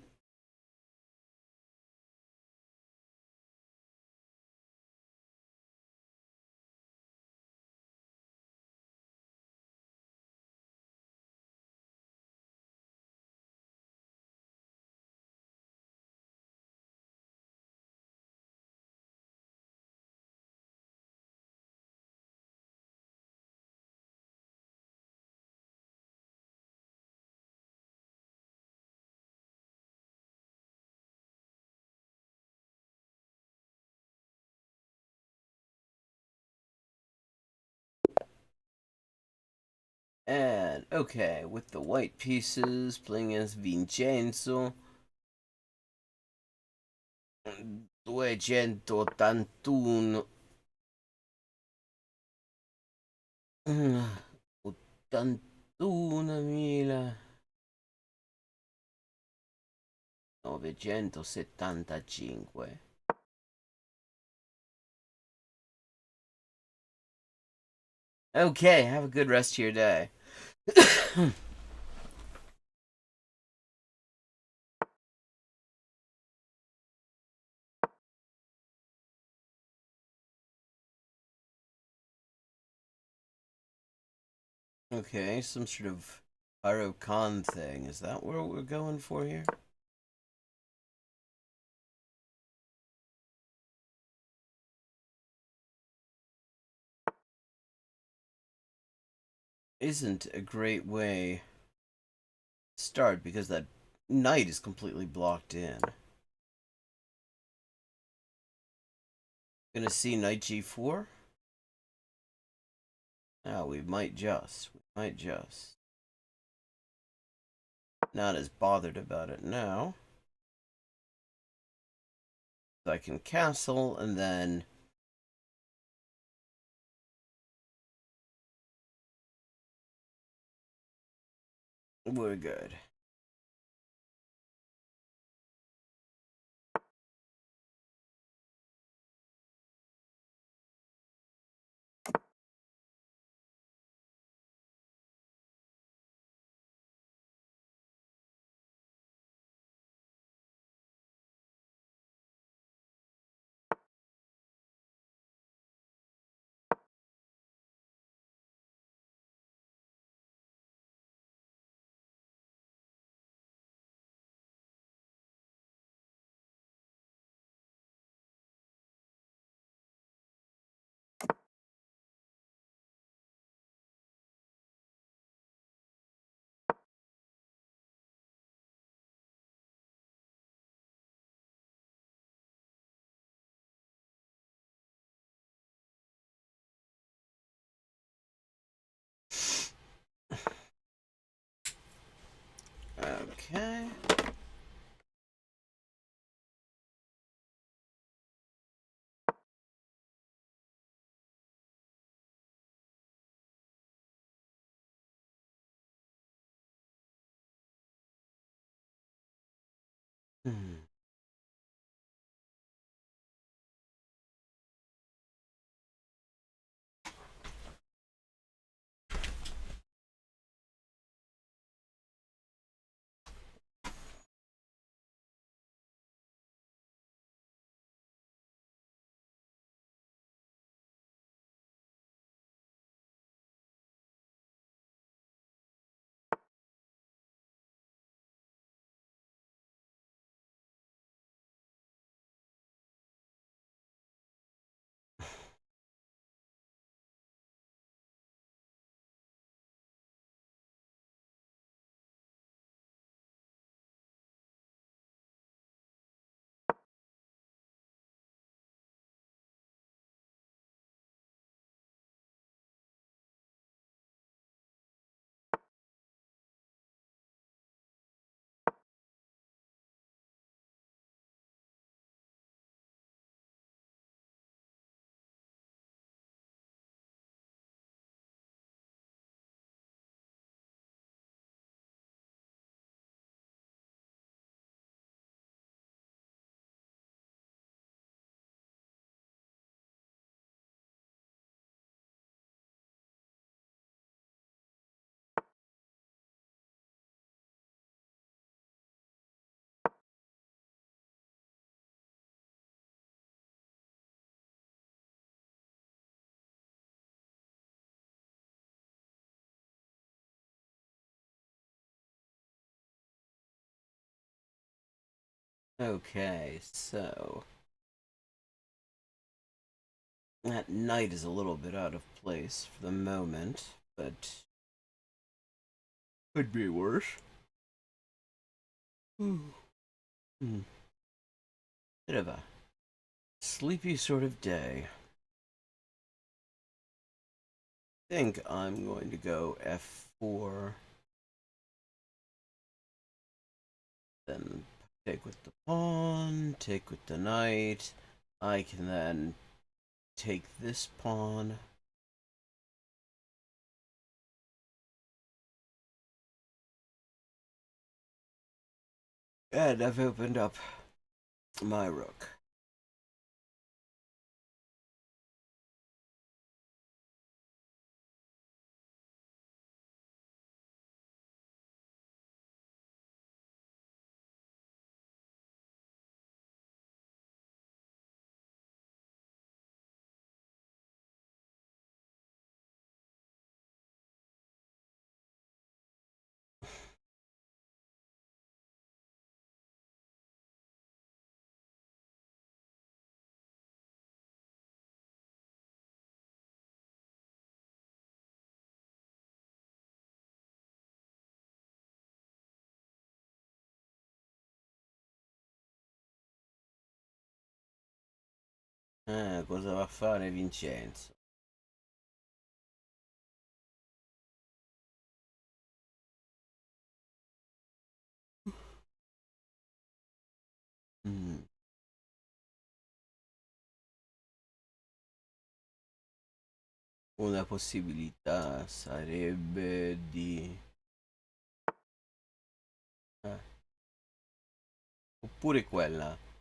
S1: And, okay, with the white pieces, playing as Vincenzo. 281. 81.975. Okay, have a good rest of your day. Okay, some sort of Khan thing. Is that what we're going for here? Isn't a great way to start because that knight is completely blocked in. Gonna see knight g4? Oh, we might just. Not as bothered about it now. So I can castle and then we're good. Okay. Hmm. Okay, so that knight is a little bit out of place for the moment, but could be worse. Hmm. Bit of a sleepy sort of day. I think I'm going to go f4.
S6: 4. Then take with the pawn, take with the knight. I can then take this pawn. And I've opened up my rook. Cosa va a fare Vincenzo? Mm. Una possibilità sarebbe di... oppure quella.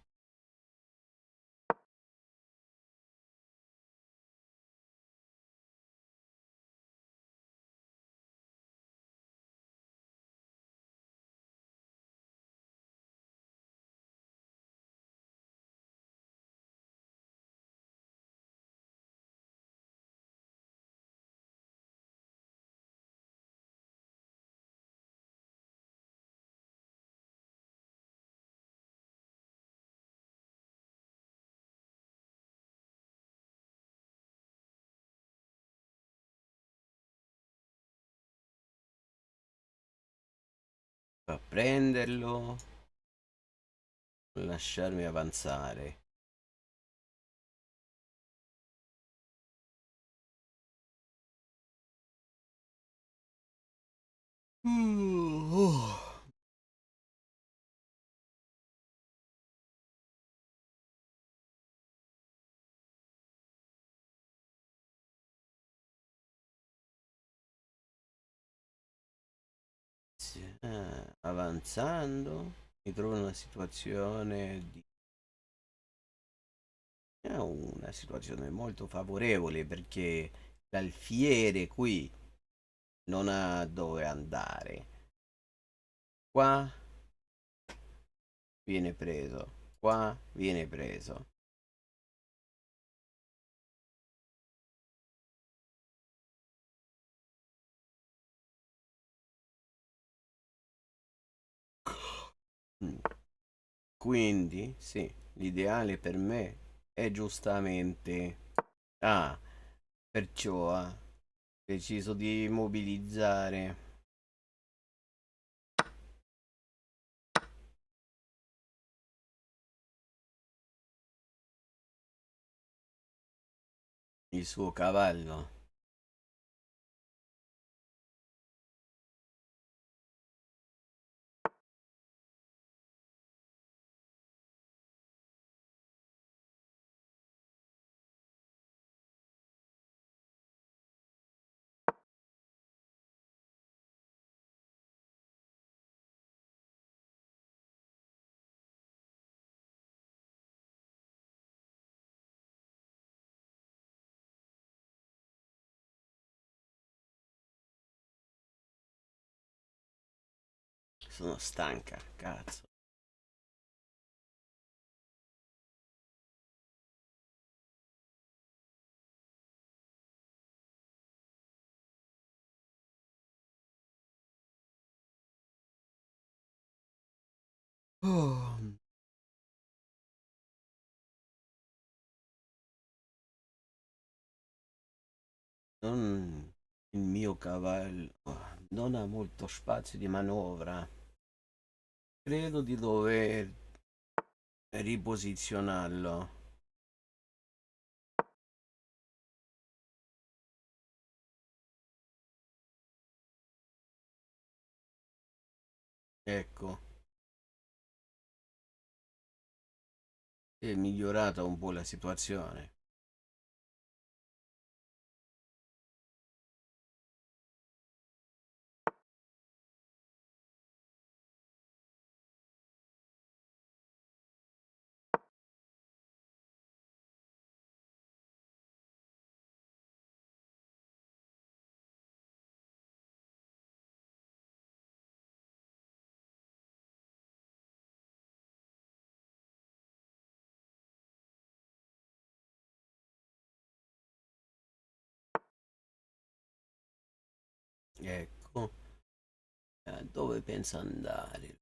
S6: A prenderlo, lasciarmi avanzare. Oh. Avanzando mi trovo in una situazione di è una situazione molto favorevole perché l'alfiere qui non ha dove andare. Qua viene preso, qua viene preso. Quindi, sì, l'ideale per me è giustamente... Ah, perciò ha deciso di mobilizzare il suo cavallo. Sono stanca, cazzo. Oh, non il mio cavallo non ha molto spazio di manovra. Credo di dover riposizionarlo. Ecco, è migliorata un po' la situazione. Ecco, dove pensa andare?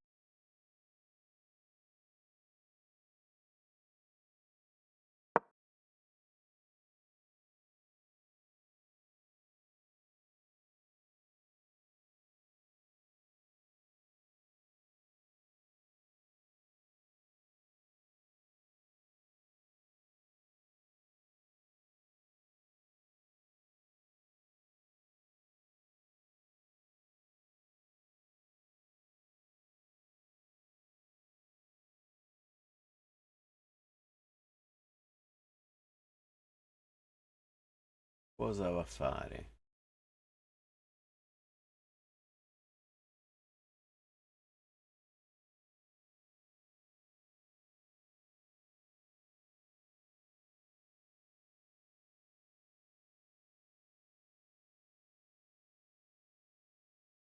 S6: Cosa va a fare?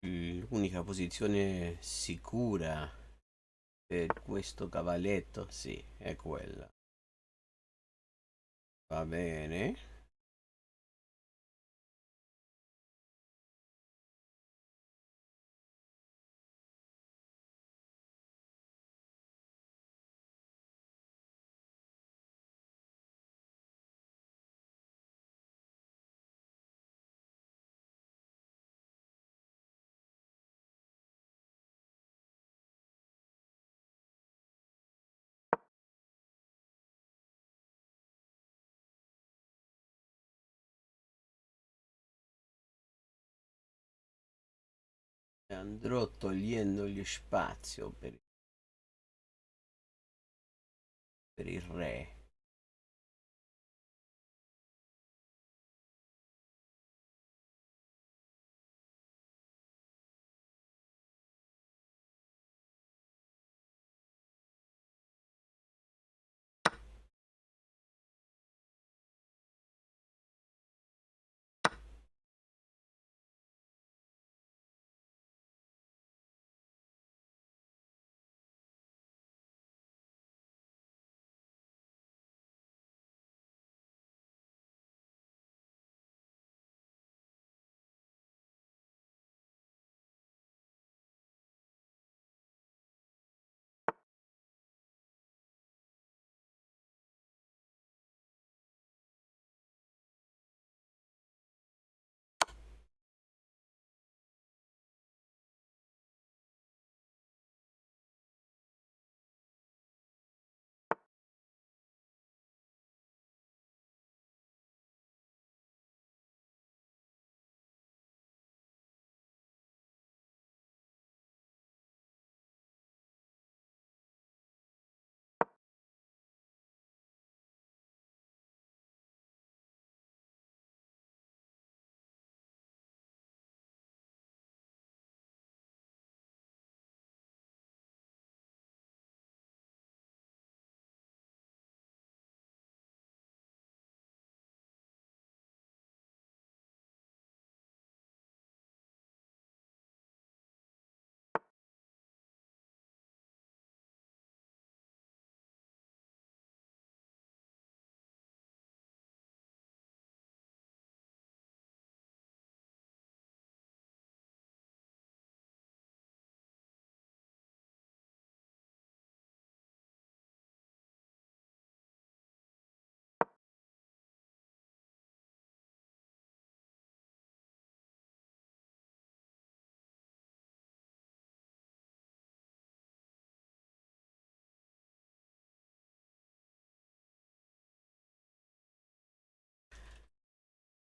S6: L'unica posizione sicura per questo cavalletto, sì, è quella. Va bene. Andrò togliendogli spazio per il re.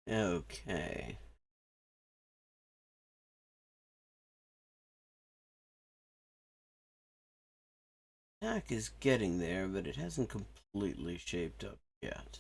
S6: Ok. attack is getting there, but it hasn't completely shaped up yet.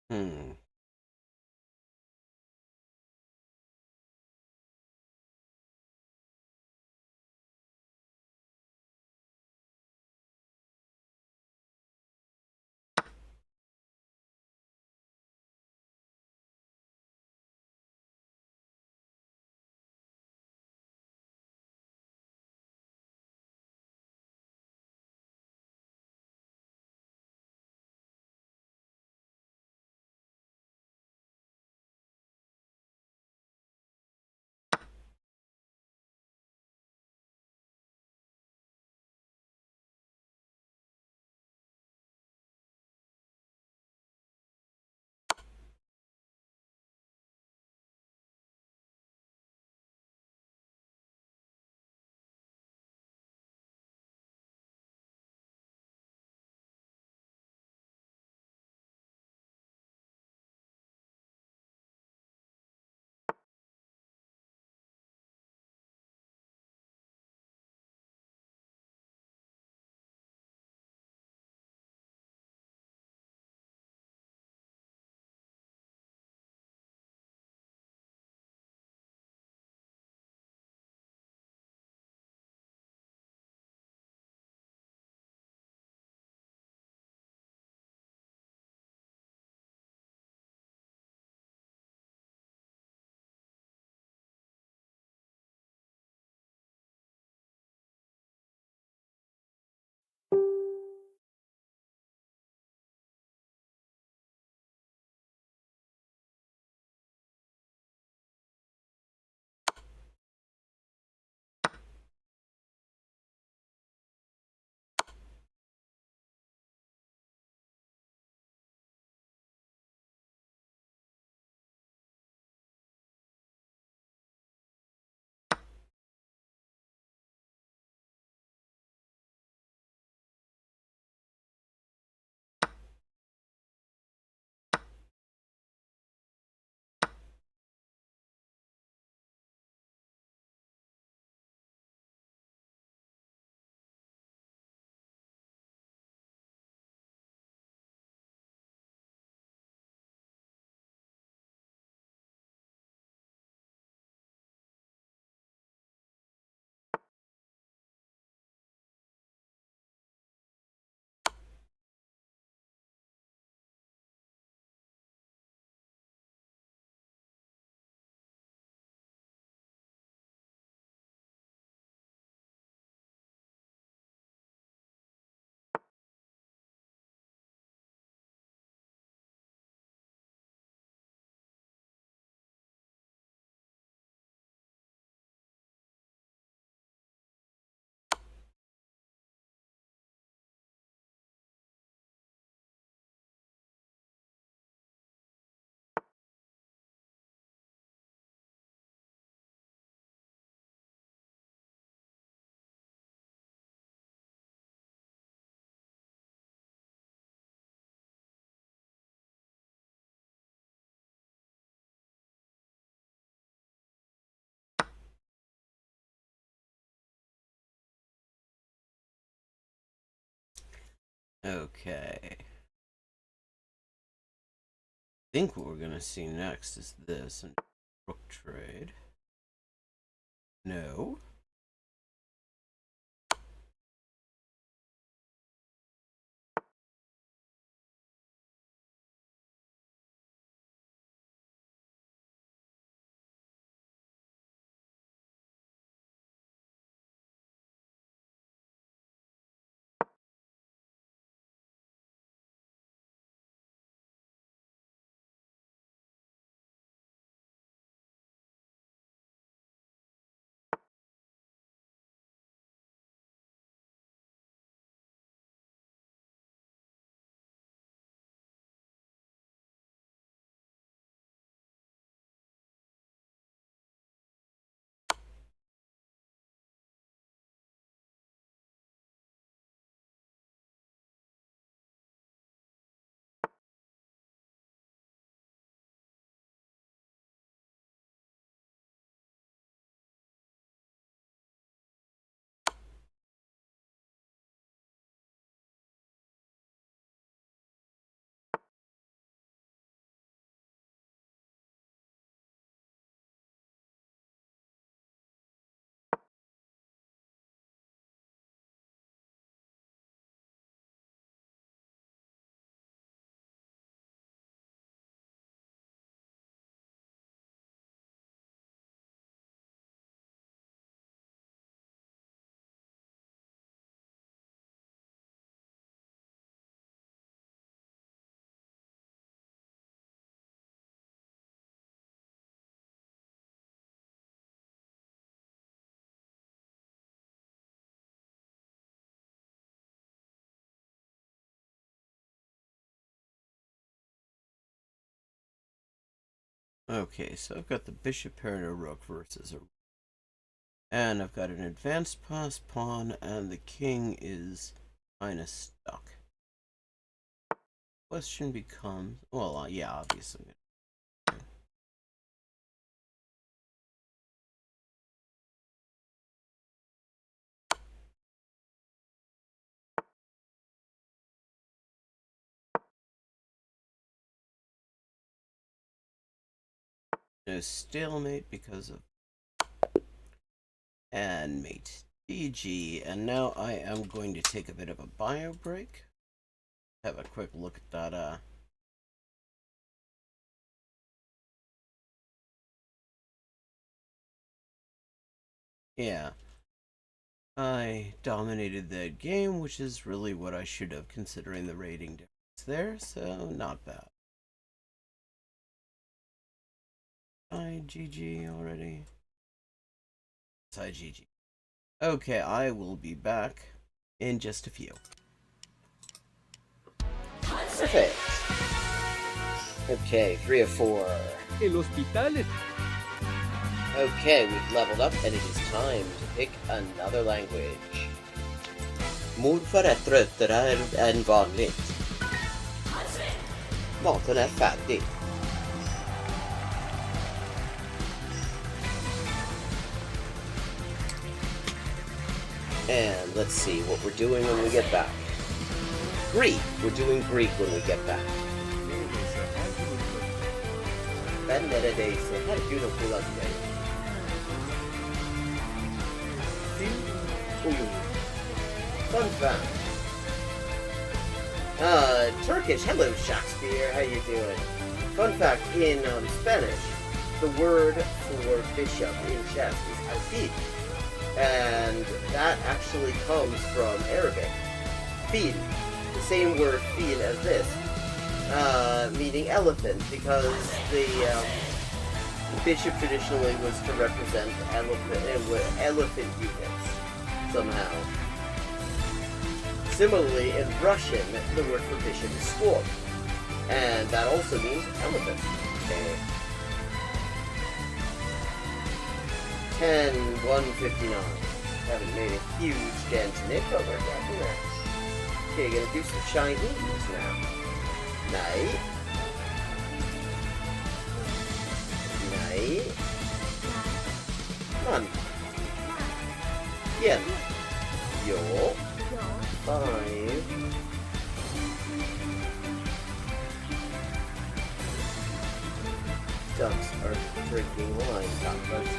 S6: Hmm. Okay. I think what we're gonna see next is this and rook trade. No. Okay, so I've got the bishop pair and a rook versus a... And I've got an advanced pass pawn, and the king is kind of stuck. Question becomes... Well, yeah, obviously. No stalemate because of... And mate. GG. And now I am going to take a bit of a bio break. Have a quick look at that, Yeah. I dominated that game, which is really what I should have considering the rating difference there, so not bad. GG already. It's GG. Okay, I will be back in just a few.
S1: Perfect. Okay, 3 of 4.
S2: El hospital.
S1: Okay, we've leveled up, and it is time to pick another language. Morfar är tröttare än vanligt. Maten är färdig. And let's see what we're doing when we get back. Greek. We're doing Greek when we get back. Ben neredeyse her gün okula gidelim. Fun fact. Turkish. Hello, Shakespeare. How you doing? Fun fact, in Spanish, the word for bishop in chess is alfil. And that actually comes from Arabic. Fil. The same word fil as this. Meaning elephant, because the bishop traditionally was to represent elephant units somehow. Similarly, in Russian, the word for bishop is squad, and that also means elephant. Okay. 10-159. Haven't made a huge dent in it, but we're getting there. Okay, gonna do some Chinese now. Nej. Nej. Man. Igen. Ja. 5. drinking wine. Bambas.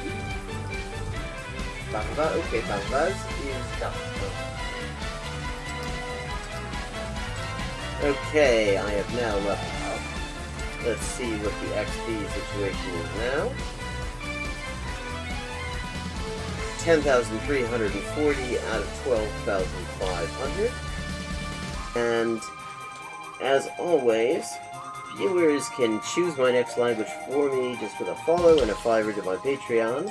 S1: Bamba, okay, Bambas is done. Okay, I have now leveled up. Let's see what the XP situation is now. 10,340 out of 12,500. And as always, viewers can choose my next language for me just with a follow and a $5 to my Patreon.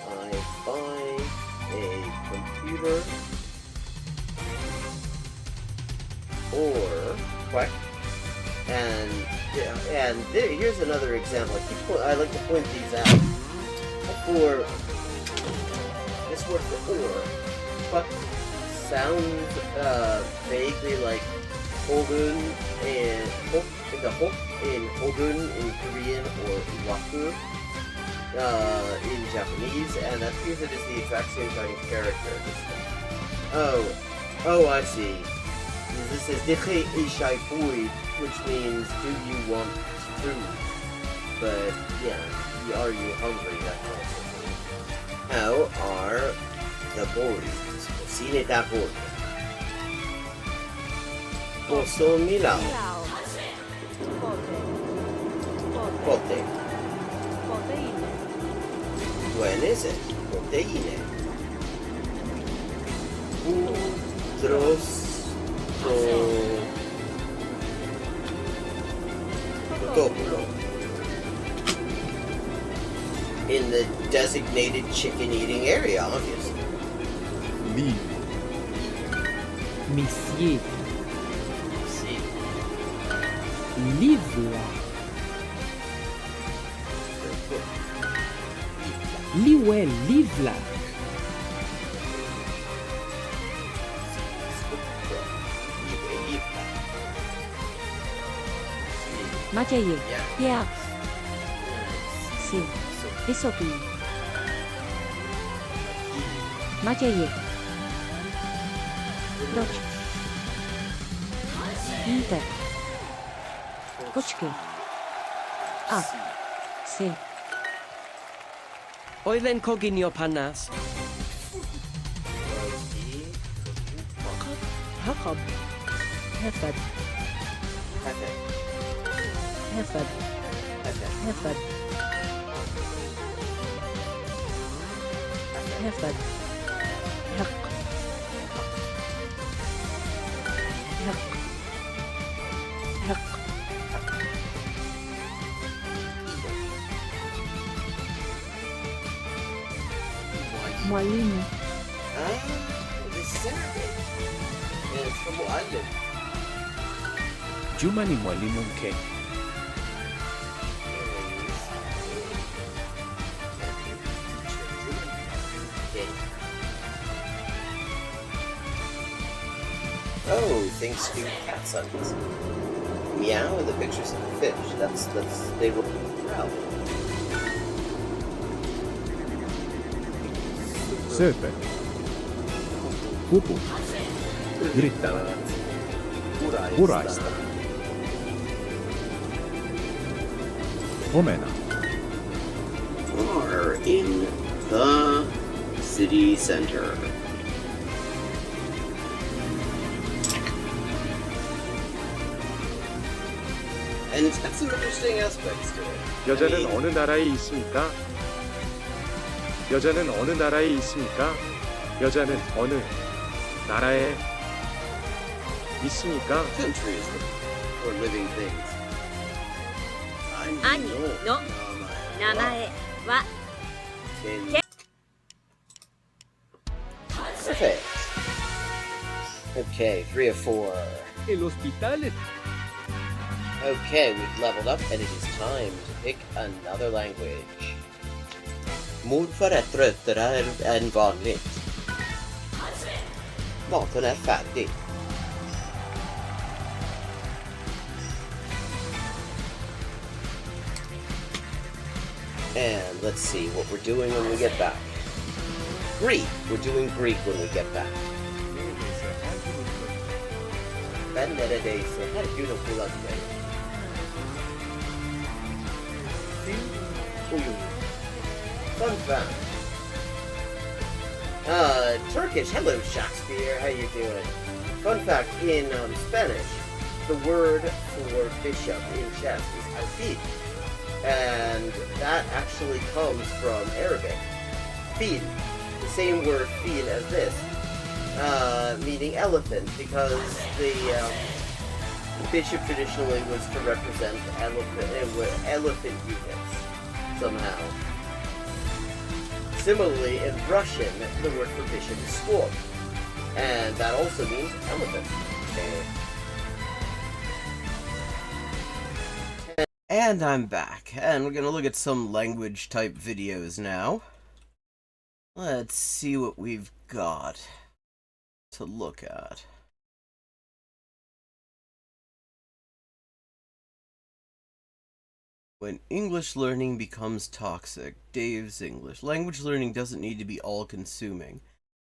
S1: I buy a computer or quack. And here's another example. I like to point these out. For this word for or, but sounds vaguely like Hogun and the hok in Hogun in Korean or waku in Japanese, and that's because it is the exact same kind of character. Oh, I see. This is Dikhe Ishai Pui, which means do you want food? But yeah, are you hungry? That kind of thing. How are the boys? Cine da boy. Posso Milao. Pote. When is it? Proteine. Utros. Totopolo. In the designated chicken-eating area, obviously.
S2: Liv.
S4: Monsieur.
S1: See.
S4: Livla. Liwe livla.
S3: Maciej.
S1: Yeah.
S3: Yeah. Sí. Vysopi. Maciej. Proč? Víte. Počkej. A. Sí.
S4: Oilen coginio panas.
S3: Jacob. Hefed.
S1: Hefe.
S3: Hefed.
S1: Hefe.
S3: Hefed. Hefed. Hek. Hek. Hek. Mwalimu.
S1: The center gate. And it's from where I live.
S2: Juma ni mwalimu mke.
S1: Oh, thanks to cat sons. Meow and the pictures of the fish. They were proud.
S2: Sööpä. Pupu. Yrittävät. Puraista. Omena.
S1: Are in the city center. And it's got some interesting aspects to it.
S5: 여자는 어느 나라에 있습니까? 여자는 어느 나라에 있습니까? 여자는 어느 나라에 있습니까?
S1: Countries or living things.
S3: 兄の名前は
S1: Perfect. Okay, 3 of 4.
S4: El hospital.
S1: Okay, we've leveled up and it is time to pick another language. Morfar är tröttare än vanligt. Maten är färdig. And let's see what we're doing when we get back. Greek. We're doing Greek when we get back. Ben neredeyse her gün okula giderim. uyum. Fun fact. Turkish, hello Shakespeare, how you doing? Fun fact, in Spanish, the word for bishop in chess is alfil, and that actually comes from Arabic. Fil, the same word fil as this, meaning elephant, because the bishop traditionally was to represent elephant units, somehow. Similarly, in Russian, the word for bishop is squab, and that also means elephant.
S6: And I'm back, and we're gonna look at some language type videos now. Let's see what we've got to look at. When English learning becomes toxic, Dave's English. Language learning doesn't need to be all-consuming.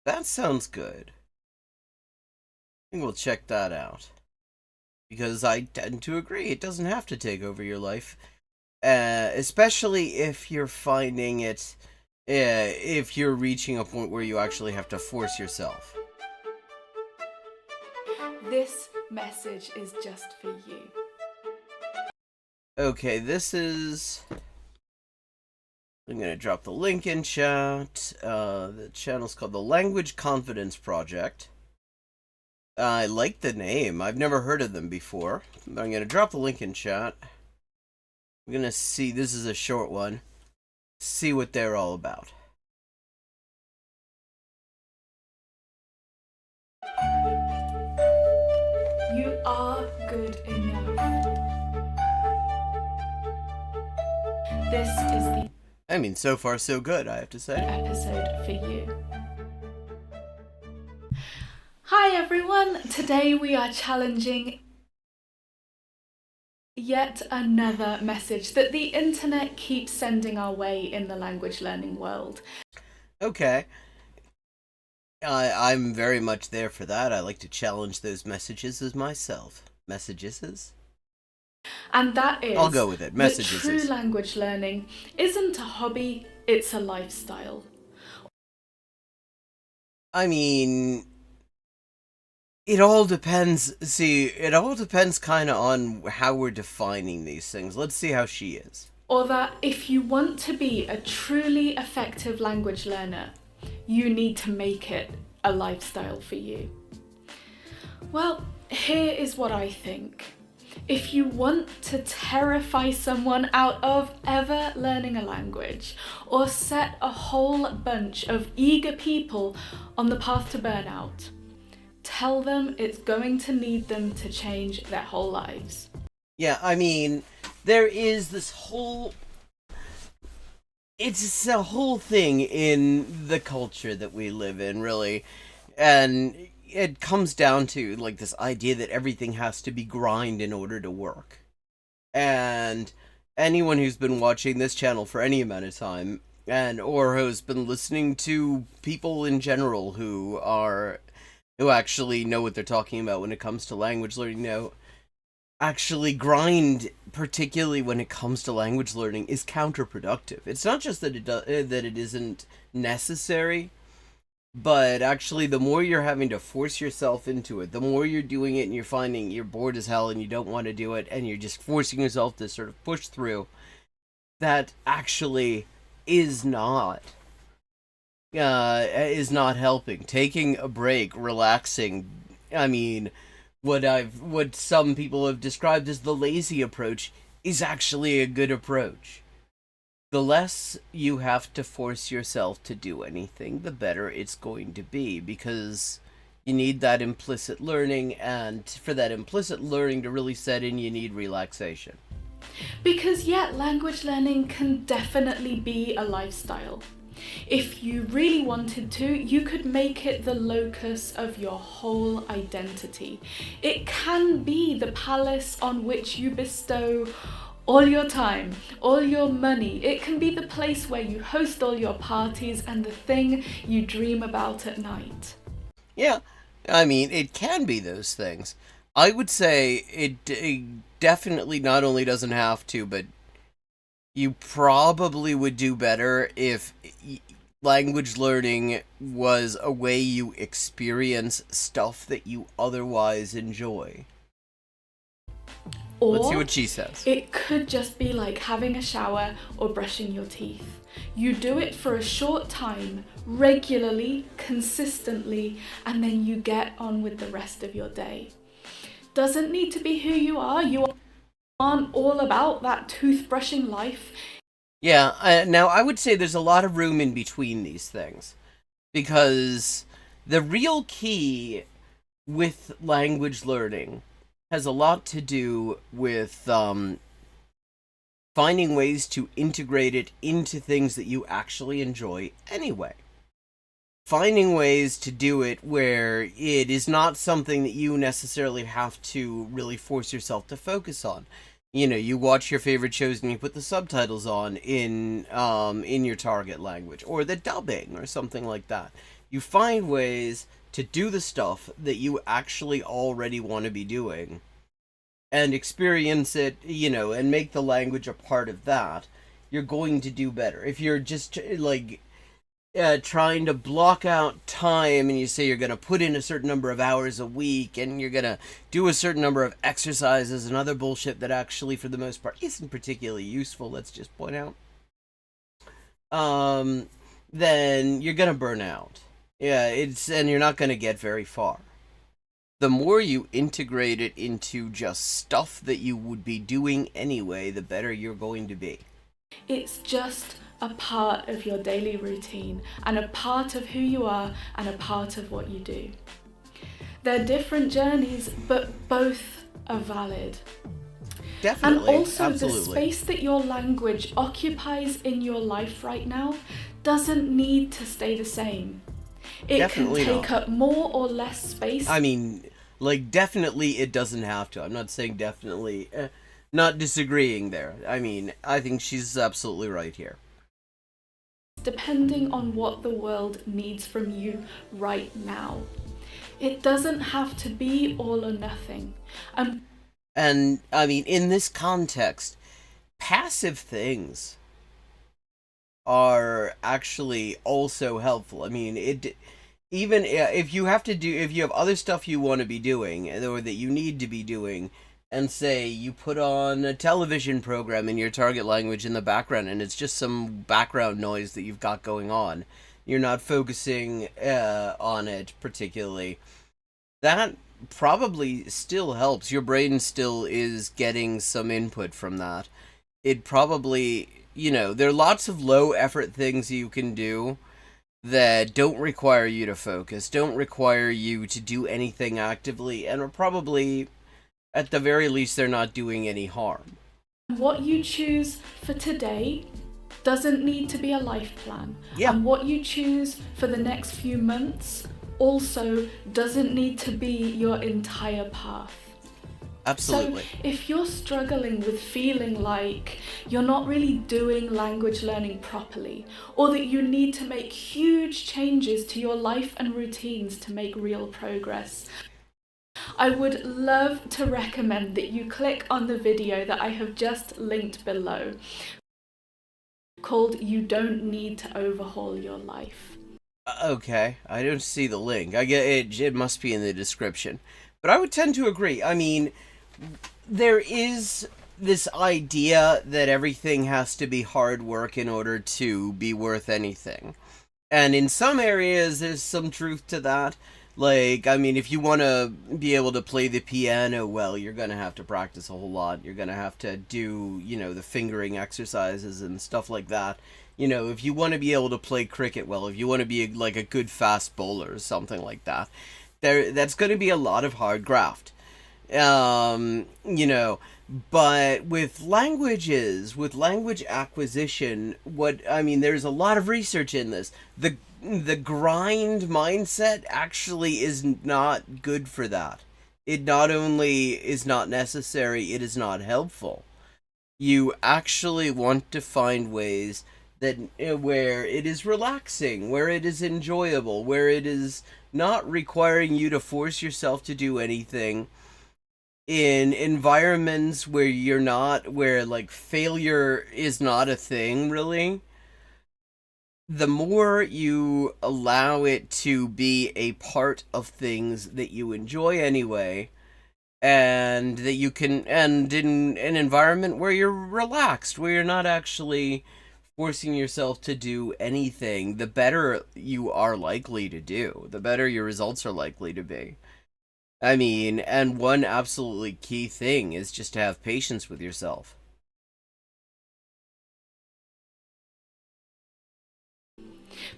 S6: That sounds good. I think we'll check that out. Because I tend to agree, it doesn't have to take over your life. Especially if you're finding it, if you're reaching a point where you actually have to force yourself.
S7: This message is just for you.
S6: Okay, this is... I'm going to drop the link in chat. The channel's called the Language Confidence Project. I like the name. I've never heard of them before. I'm going to drop the link in chat. I'm going to see, this is a short one, see what they're all about.
S7: You are good enough. This is the
S6: I mean, so far so good, I have to say.
S7: episode for you. Hi everyone, today we are challenging yet another message that the internet keeps sending our way in the language learning world.
S6: Okay. I'm very much there for that. I like to challenge those messages as myself. Messages?
S7: And that is,
S6: I'll go with it. Messages.
S7: that true language learning isn't a hobby, it's a lifestyle.
S6: I mean, it all depends. See, it all depends kind of on how we're defining these things. Let's see how she is.
S7: Or that if you want to be a truly effective language learner, you need to make it a lifestyle for you. Well, here is what I think. If you want to terrify someone out of ever learning a language, or set a whole bunch of eager people on the path to burnout, tell them it's going to need them to change their whole lives.
S6: Yeah, I mean, there is this whole... It's a whole thing in the culture that we live in, really. And it comes down to, like, this idea that everything has to be grind in order to work. And anyone who's been watching this channel for any amount of time, or who's been listening to people in general who actually know what they're talking about when it comes to language learning, actually grind, particularly when it comes to language learning, is counterproductive. It's not just that it isn't necessary, but actually the more you're having to force yourself into it, the more you're doing it and you're finding you're bored as hell and you don't want to do it and you're just forcing yourself to sort of push through, that actually is not helping. Taking a break, relaxing, I mean, what some people have described as the lazy approach is actually a good approach. The less you have to force yourself to do anything, the better it's going to be, because you need that implicit learning, and for that implicit learning to really set in, you need relaxation.
S7: Because language learning can definitely be a lifestyle. If you really wanted to, you could make it the locus of your whole identity. It can be the palace on which you bestow all your time, all your money. It can be the place where you host all your parties and the thing you dream about at night.
S6: Yeah, I mean, it can be those things. I would say it definitely not only doesn't have to, but You probably would do better if language learning was a way you experience stuff that you otherwise enjoy.
S7: Or
S6: Let's see what she says.
S7: it could just be like having a shower or brushing your teeth. You do it for a short time, regularly, consistently, and then you get on with the rest of your day. Doesn't need to be who you are. You aren't all about that toothbrushing life.
S6: Yeah, now I would say there's a lot of room in between these things. Because the real key with language learning has a lot to do with finding ways to integrate it into things that you actually enjoy anyway. Finding ways to do it where it is not something that you necessarily have to really force yourself to focus on. You know, you watch your favorite shows and you put the subtitles on in your target language, or the dubbing or something like that. You find ways to do the stuff that you actually already want to be doing and experience it, you know, and make the language a part of that. You're going to do better. If you're just like trying to block out time and you say you're going to put in a certain number of hours a week and you're going to do a certain number of exercises and other bullshit that actually for the most part isn't particularly useful, let's just point out, then you're going to burn out. Yeah, and you're not going to get very far. The more you integrate it into just stuff that you would be doing anyway, the better you're going to be.
S7: It's just a part of your daily routine and a part of who you are and a part of what you do. They're different journeys, but both are valid.
S6: Definitely.
S7: And also
S6: absolutely.
S7: the space that your language occupies in your life right now doesn't need to stay the same. It
S6: Definitely
S7: can take
S6: not.
S7: up more or less space.
S6: I mean, like, definitely it doesn't have to. I'm not saying definitely. Not disagreeing there. I mean, I think she's absolutely right here.
S7: Depending on what the world needs from you right now. It doesn't have to be all or nothing.
S6: And, I mean, in this context, passive things are actually also helpful. I mean, even if you have other stuff you want to be doing, or that you need to be doing, and say you put on a television program in your target language in the background and it's just some background noise that you've got going on, you're not focusing on it particularly, that probably still helps. Your brain still is getting some input from that. It probably, you know, there are lots of low effort things you can do that don't require you to focus, don't require you to do anything actively, and are probably, at the very least, they're not doing any harm.
S7: What you choose for today doesn't need to be a life plan.
S6: Yeah.
S7: And what you choose for the next few months also doesn't need to be your entire path.
S6: Absolutely.
S7: So if you're struggling with feeling like you're not really doing language learning properly, or that you need to make huge changes to your life and routines to make real progress, I would love to recommend that you click on the video that I have just linked below, called You Don't Need to Overhaul Your Life.
S6: Okay, I don't see the link. I get it. It must be in the description. But I would tend to agree. I mean, there is this idea that everything has to be hard work in order to be worth anything. And in some areas, there's some truth to that. Like, I mean, if you want to be able to play the piano well, you're going to have to practice a whole lot. You're going to have to do, you know, the fingering exercises and stuff like that. You know, if you want to be able to play cricket well, if you want to be like a good fast bowler or something like that, that's going to be a lot of hard graft. You know, but with languages, with language acquisition, there's a lot of research in this. The grind mindset actually is not good for that. It not only is not necessary, it is not helpful. You actually want to find ways that where it is relaxing, where it is enjoyable, where it is not requiring you to force yourself to do anything, in environments where you're not, where like failure is not a thing really, the more you allow it to be a part of things that you enjoy anyway, and that you can, and in an environment where you're relaxed, where you're not actually forcing yourself to do anything, the better you are likely to do, the better your results are likely to be. I mean, and one absolutely key thing is just to have patience with yourself.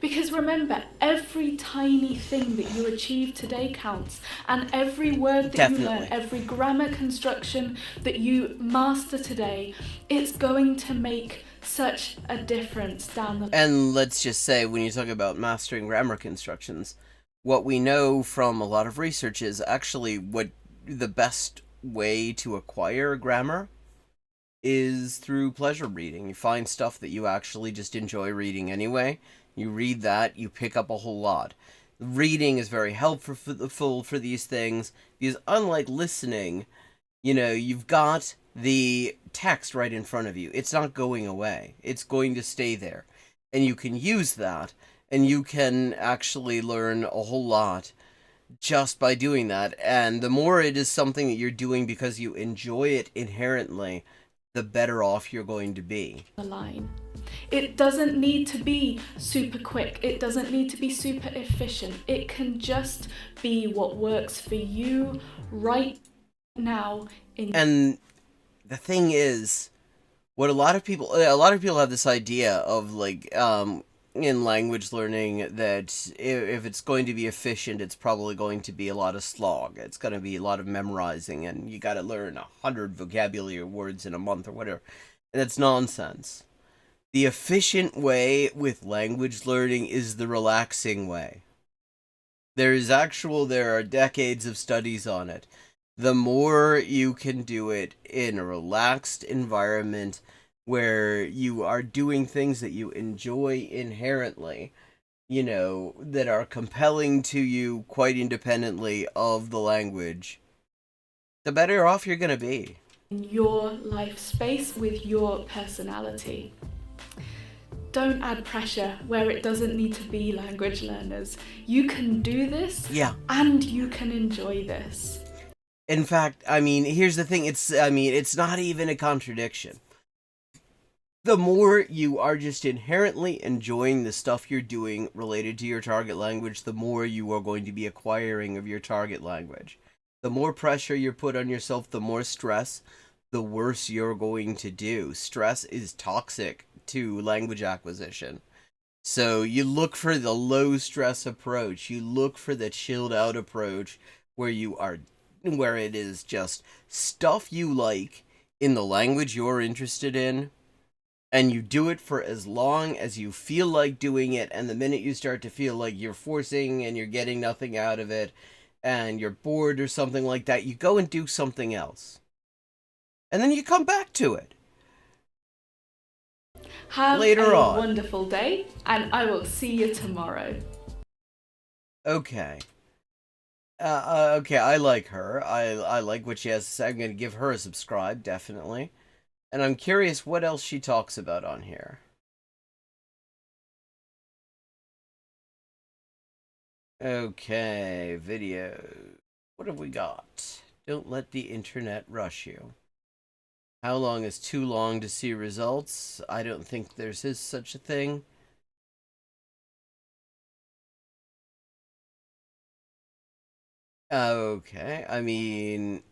S7: Because remember, every tiny thing that you achieve today counts, and every word that you learn, every grammar construction that you master today, it's going to make such a difference down the...
S6: And let's just say, when you talk about mastering grammar constructions, what we know from a lot of research is actually what the best way to acquire grammar is through pleasure reading. You find stuff that you actually just enjoy reading anyway. You read that, you pick up a whole lot. Reading is very helpful for these things, because unlike listening, you know, you've got the text right in front of you. It's not going away. It's going to stay there. And you can use that, and you can actually learn a whole lot just by doing that. And the more it is something that you're doing because you enjoy it inherently, the better off you're going to be.
S7: The line. It doesn't need to be super quick. It doesn't need to be super efficient. It can just be what works for you right now.
S6: And the thing is, what a lot of people have this idea of, like, in language learning, that if it's going to be efficient, it's probably going to be a lot of slog. It's going to be a lot of memorizing, and you got to learn 100 vocabulary words in a month or whatever. And that's nonsense. The efficient way with language learning is the relaxing way. There are decades of studies on it. The more you can do it in a relaxed environment where you are doing things that you enjoy inherently, you know, that are compelling to you quite independently of the language, the better off you're going to be.
S7: In your life space with your personality. Don't add pressure where it doesn't need to be, language learners. You can do this, and you can enjoy this.
S6: In fact, I mean, here's the thing. It's not even a contradiction. The more you are just inherently enjoying the stuff you're doing related to your target language, the more you are going to be acquiring of your target language. The more pressure you put on yourself, the more stress, the worse you're going to do. Stress is toxic to language acquisition. So you look for the low stress approach. You look for the chilled out approach where it is just stuff you like in the language you're interested in, and you do it for as long as you feel like doing it, and the minute you start to feel like you're forcing and you're getting nothing out of it, and you're bored or something like that, you go and do something else. And then you come back to it.
S7: Have
S6: later
S7: a
S6: on.
S7: Wonderful day, and I will see you tomorrow.
S6: Okay. Okay, I like her. I like what she has to say. I'm going to give her a subscribe, definitely. And I'm curious what else she talks about on here. Okay, video. What have we got? Don't let the internet rush you. How long is too long to see results? I don't think there's such a thing. Okay, I mean...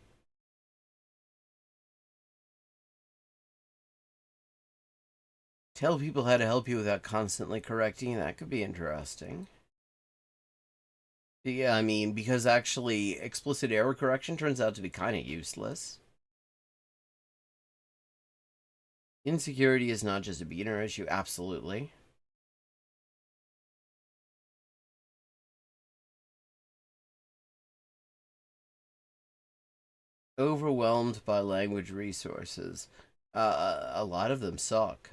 S6: Tell people how to help you without constantly correcting. That could be interesting. Yeah, I mean, because actually explicit error correction turns out to be kind of useless. Insecurity is not just a beginner issue, absolutely. Overwhelmed by language resources. A lot of them suck.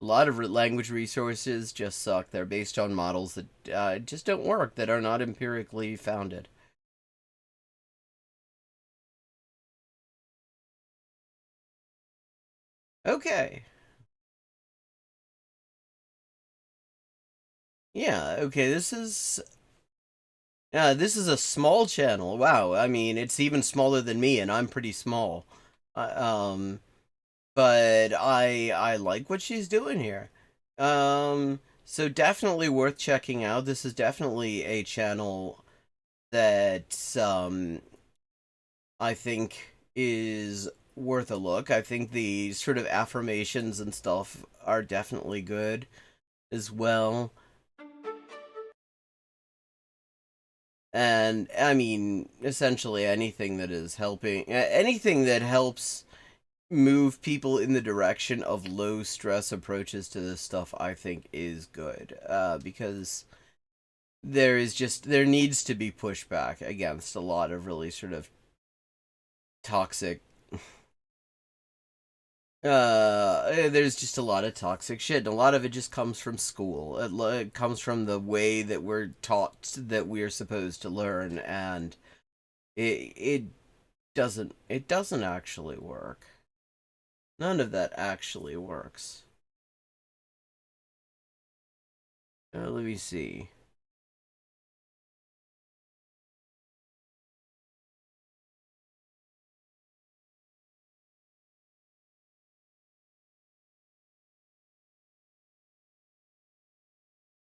S6: A lot of language resources just suck. They're based on models that just don't work, that are not empirically founded. Okay. Yeah, okay, this is a small channel. Wow, I mean, it's even smaller than me, and I'm pretty small. Um, but I like what she's doing here. So definitely worth checking out. This is definitely a channel that I think is worth a look. I think the sort of affirmations and stuff are definitely good as well. And I mean, essentially anything that is helping, anything that helps move people in the direction of low stress approaches to this stuff, I think is good. Because there needs to be pushback against a lot of really sort of toxic there's just a lot of toxic shit, and a lot of it just comes from school. It comes from the way that we're taught that we're supposed to learn, and it doesn't actually work. None of that actually works. Let me see.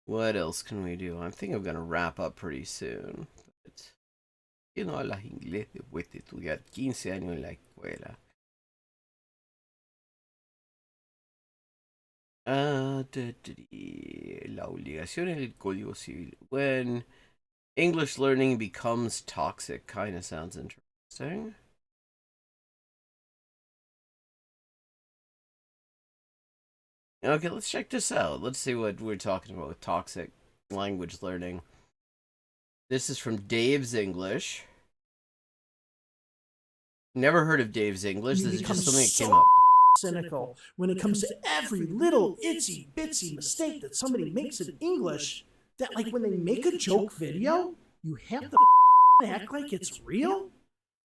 S6: What else can we do? I think I'm gonna wrap up pretty soon. But, ¿qué no hablas inglés después de estudiar 15 años en la escuela? La obligación en el Código Civil. When English learning becomes toxic, kind of sounds interesting. Okay, let's check this out. Let's see what we're talking about with toxic language learning. This is from Dave's English. Never heard of Dave's English. This is just something that came up.
S8: Cynical when it comes to every little itsy bitsy mistake that somebody makes in English, that like when they make a joke video, you have to act like it's real?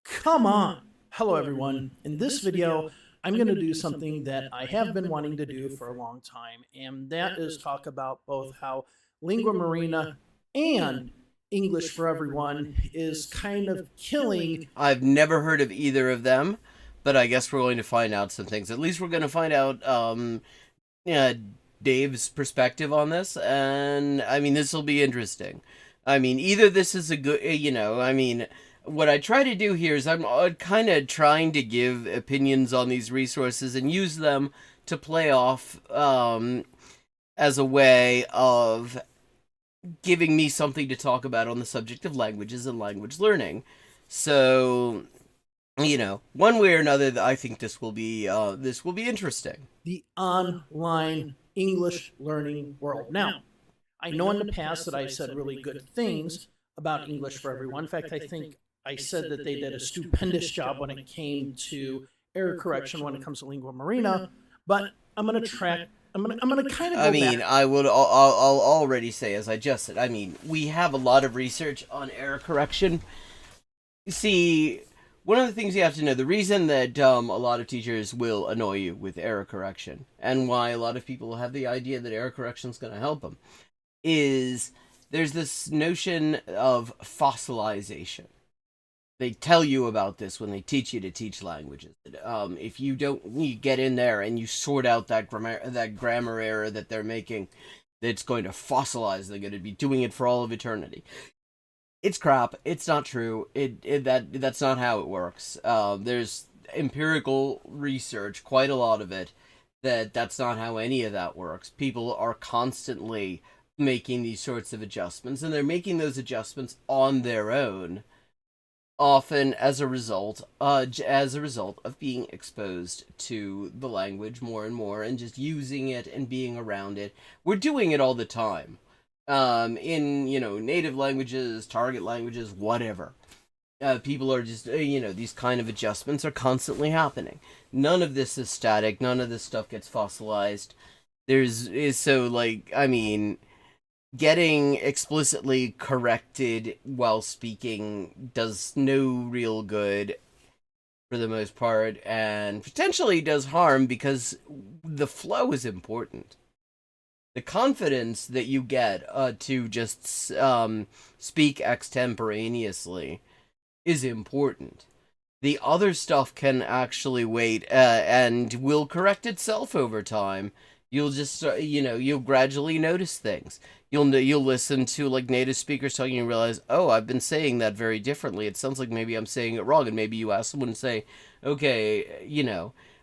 S8: Come on. Hello everyone. In this video, I'm going to do something that I have been wanting to do for a long time, and that is talk about both how lingua marina and English for Everyone is kind of killing.
S6: I've never heard of either of them, but I guess we're going to find out some things. At least we're going to find out Dave's perspective on this, and I mean, this will be interesting. I mean, either this is a good, I mean, what I try to do here is I'm kind of trying to give opinions on these resources and use them to play off as a way of giving me something to talk about on the subject of languages and language learning. So, one way or another, I think this will be interesting.
S8: The online English learning world. Now, I know in the past that I said really good things about English for Everyone. In fact, I think I said that they did a stupendous job when it came to error correction when it comes to lingua marina. But I'm going to track. I'm going to kind of.
S6: I'll already say, as I just said. I mean, we have a lot of research on error correction. See, one of the things you have to know, the reason that a lot of teachers will annoy you with error correction, and why a lot of people have the idea that error correction is going to help them, is there's this notion of fossilization. They tell you about this when they teach you to teach languages. If you get in there and you sort out that grammar error that they're making, that's going to fossilize. They're going to be doing it for all of eternity. It's crap. It's not true. That's not how it works. There's empirical research, quite a lot of it, that's not how any of that works. People are constantly making these sorts of adjustments, and they're making those adjustments on their own, often as a result of being exposed to the language more and more, and just using it and being around it. We're doing it all the time. In native languages, target languages, whatever. People are just these kind of adjustments are constantly happening. None of this is static. None of this stuff gets fossilized. Getting explicitly corrected while speaking does no real good for the most part, and potentially does harm because the flow is important. The confidence that you get to just speak extemporaneously is important. The other stuff can actually wait and will correct itself over time. You'll just, you'll gradually notice things. You'll listen to like native speakers talking and realize, oh, I've been saying that very differently. It sounds like maybe I'm saying it wrong. And maybe you ask someone and say, okay,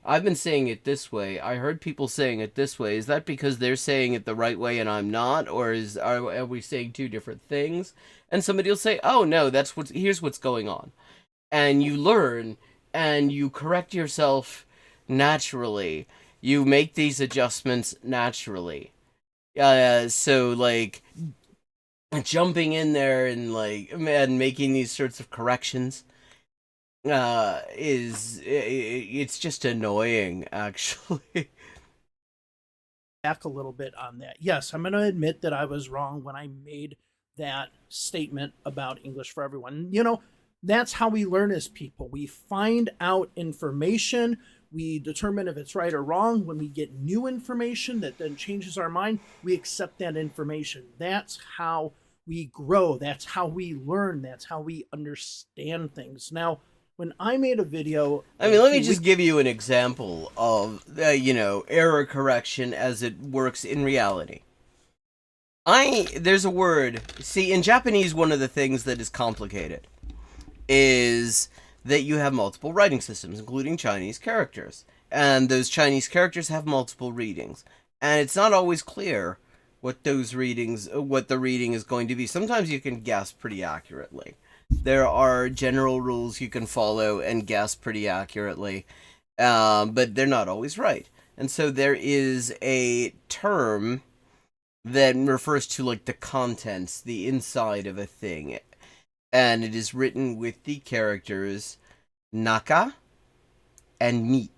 S6: I've been saying it this way. I heard people saying it this way. Is that because they're saying it the right way and I'm not? Or are we saying two different things? And somebody will say, oh, no, here's what's going on. And you learn and you correct yourself naturally. You make these adjustments naturally. So like jumping in there and making these sorts of corrections it's just annoying, actually.
S8: Back a little bit on that. Yes, I'm going to admit that I was wrong when I made that statement about English for everyone. That's how we learn as people. We find out information. We determine if it's right or wrong. When we get new information that then changes our mind, we accept that information. That's how we grow. That's how we learn. That's how we understand things. Now, when I made a video...
S6: let me just give you an example of, error correction as it works in reality. There's a word... See, in Japanese, one of the things that is complicated is that you have multiple writing systems, including Chinese characters. And those Chinese characters have multiple readings. And it's not always clear what the reading is going to be. Sometimes you can guess pretty accurately. There are general rules you can follow and guess pretty accurately, but they're not always right. And so there is a term that refers to like the contents, the inside of a thing. And it is written with the characters naka and mi,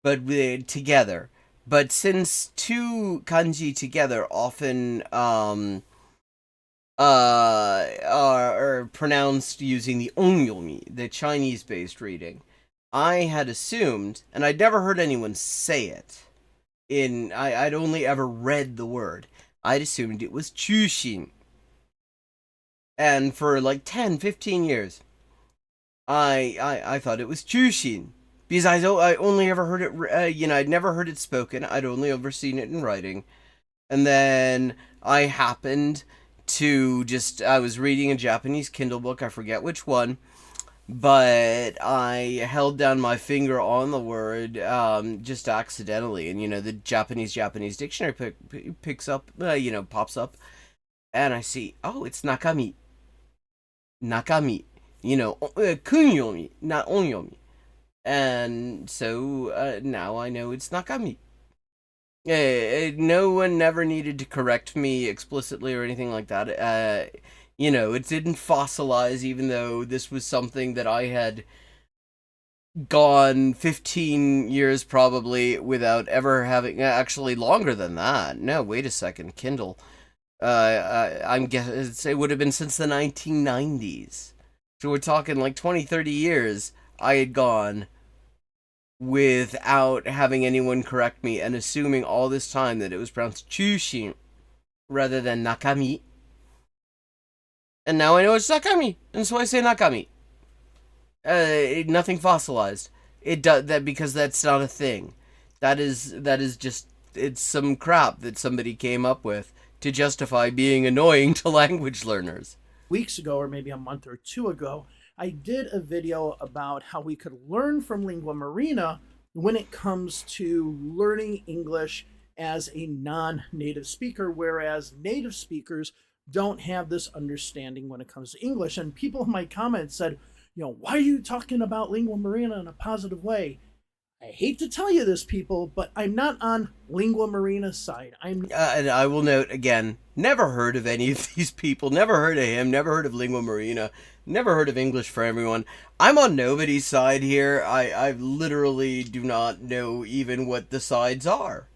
S6: but together. But since two kanji together often are pronounced using the onyomi, the Chinese-based reading, I had assumed, and I'd never heard anyone say it. I'd only ever read the word. I'd assumed it was chushin. And for like 10, 15 years, I thought it was chushin. Because I only ever heard it, I'd never heard it spoken. I'd only ever seen it in writing. And then I happened to I was reading a Japanese Kindle book, I forget which one, but I held down my finger on the word just accidentally. And, the Japanese dictionary picks up, pops up. And I see, oh, it's nakami. Nakami, kunyomi, not onyomi. And so now I know it's nakami. No one never needed to correct me explicitly or anything like that. It didn't fossilize, even though this was something that I had gone 15 years probably without ever having, actually longer than that. No, wait a second, Kindle. I'm guessing it would have been since the 1990s. So we're talking like 20, 30 years I had gone without having anyone correct me and assuming all this time that it was pronounced chushin rather than nakami. And now I know it's nakami, and so I say nakami. Nothing fossilized. It does that because that's not a thing. That is just, it's some crap that somebody came up with to justify being annoying to language learners.
S8: Weeks ago, or maybe a month or two ago, I did a video about how we could learn from Lingua Marina when it comes to learning English as a non-native speaker, whereas native speakers don't have this understanding when it comes to English. And people in my comments said, why are you talking about Lingua Marina in a positive way? I hate to tell you this, people, but I'm not on Lingua Marina's side.
S6: And I will note again, never heard of any of these people, never heard of him, never heard of Lingua Marina, never heard of English for Everyone. I'm on nobody's side here. I literally do not know even what the sides are.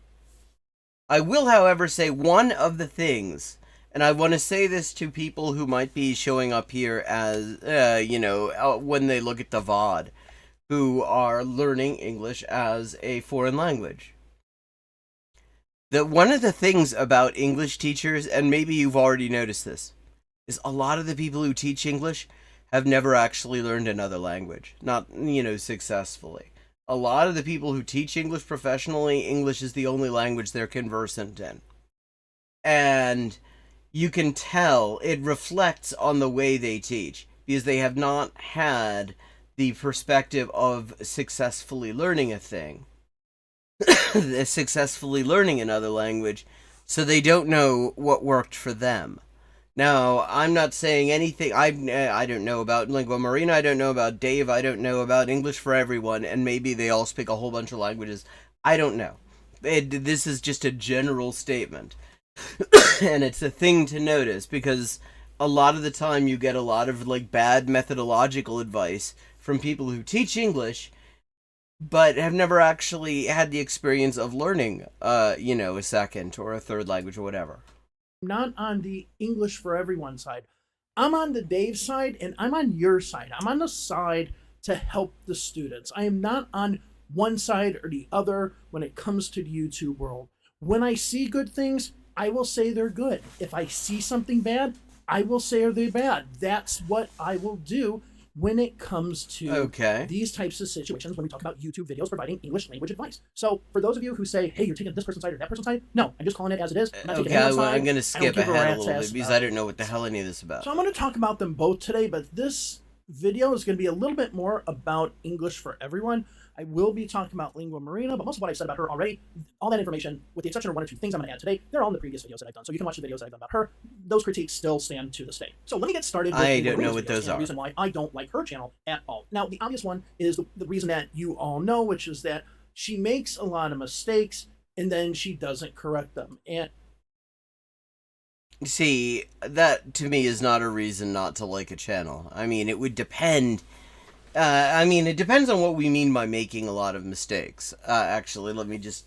S6: I will, however, say one of the things, and I want to say this to people who might be showing up here as, when they look at the VOD. who are learning English as a foreign language. One of the things about English teachers, and maybe you've already noticed this, is a lot of the people who teach English have never actually learned another language. Not, successfully. A lot of the people who teach English professionally, English is the only language they're conversant in. And you can tell it reflects on the way they teach, because they have not had the perspective of successfully learning a thing. Successfully learning another language, so they don't know what worked for them. Now, I'm not saying anything. I don't know about Lingua Marina. I don't know about Dave. I don't know about English for Everyone, and maybe they all speak a whole bunch of languages. I don't know. This is just a general statement. And it's a thing to notice, because a lot of the time you get a lot of bad methodological advice from people who teach English, but have never actually had the experience of learning, a second or a third language or whatever.
S8: Not on the English for Everyone side. I'm on the Dave side, and I'm on your side. I'm on the side to help the students. I am not on one side or the other when it comes to the YouTube world. When I see good things, I will say they're good. If I see something bad, I will say they're bad. That's what I will do when it comes to these types of situations when we talk about YouTube videos providing English language advice. So for those of you who say, hey, you're taking this person's side or that person's side, no, I'm just calling it as it is. I'm not taking anyone's side.
S6: I'm going to skip ahead a little bit because I don't know what the hell any of this is about.
S8: So I'm going to talk about them both today, but this video is going to be a little bit more about English for Everyone. I will be talking about Lingua Marina, but most of what I've said about her already, all that information, with the exception of one or two things I'm going to add today, they're all in the previous videos that I've done. So you can watch the videos that I've done about her. Those critiques still stand to this day. So let me get started with
S6: I don't know what those are.
S8: The reason why I don't like her channel at all. Now, the obvious one is the reason that you all know, which is that she makes a lot of mistakes and then she doesn't correct them. And
S6: see, that to me is not a reason not to like a channel. I mean, it would depend. It depends on what we mean by making a lot of mistakes. Actually, let me just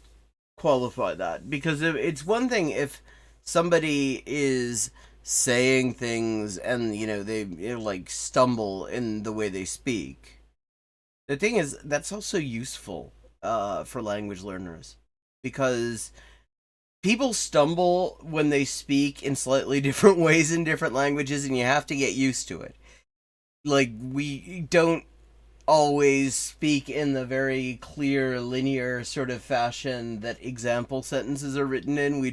S6: qualify that. Because it's one thing if somebody is saying things and, they stumble in the way they speak. The thing is, that's also useful for language learners. Because people stumble when they speak in slightly different ways in different languages, and you have to get used to it. We don't always speak in the very clear, linear sort of fashion that example sentences are written in. We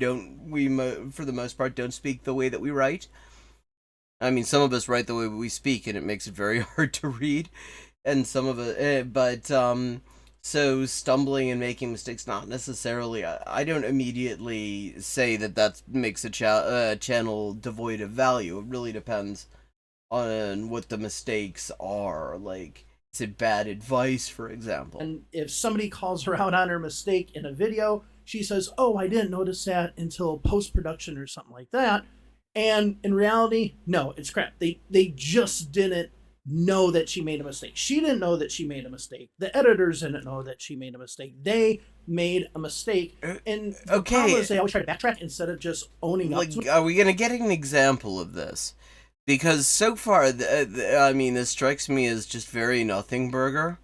S6: for the most part, don't speak the way that we write. I mean, some of us write the way we speak, and it makes it very hard to read. And some of it, so stumbling and making mistakes, not necessarily. I don't immediately say that makes a channel devoid of value. It really depends on what the mistakes are. Is it bad advice, for example?
S8: And if somebody calls her out on her mistake in a video, she says, oh, I didn't notice that until post-production or something like that. And in reality, no, it's crap. They just didn't know that she made a mistake. She didn't know that she made a mistake. The editors didn't know that she made a mistake. They made a mistake. And the problem is they always try to backtrack instead of just owning up to it.
S6: Are we going to get an example of this? Because so far, this strikes me as just very nothing burger.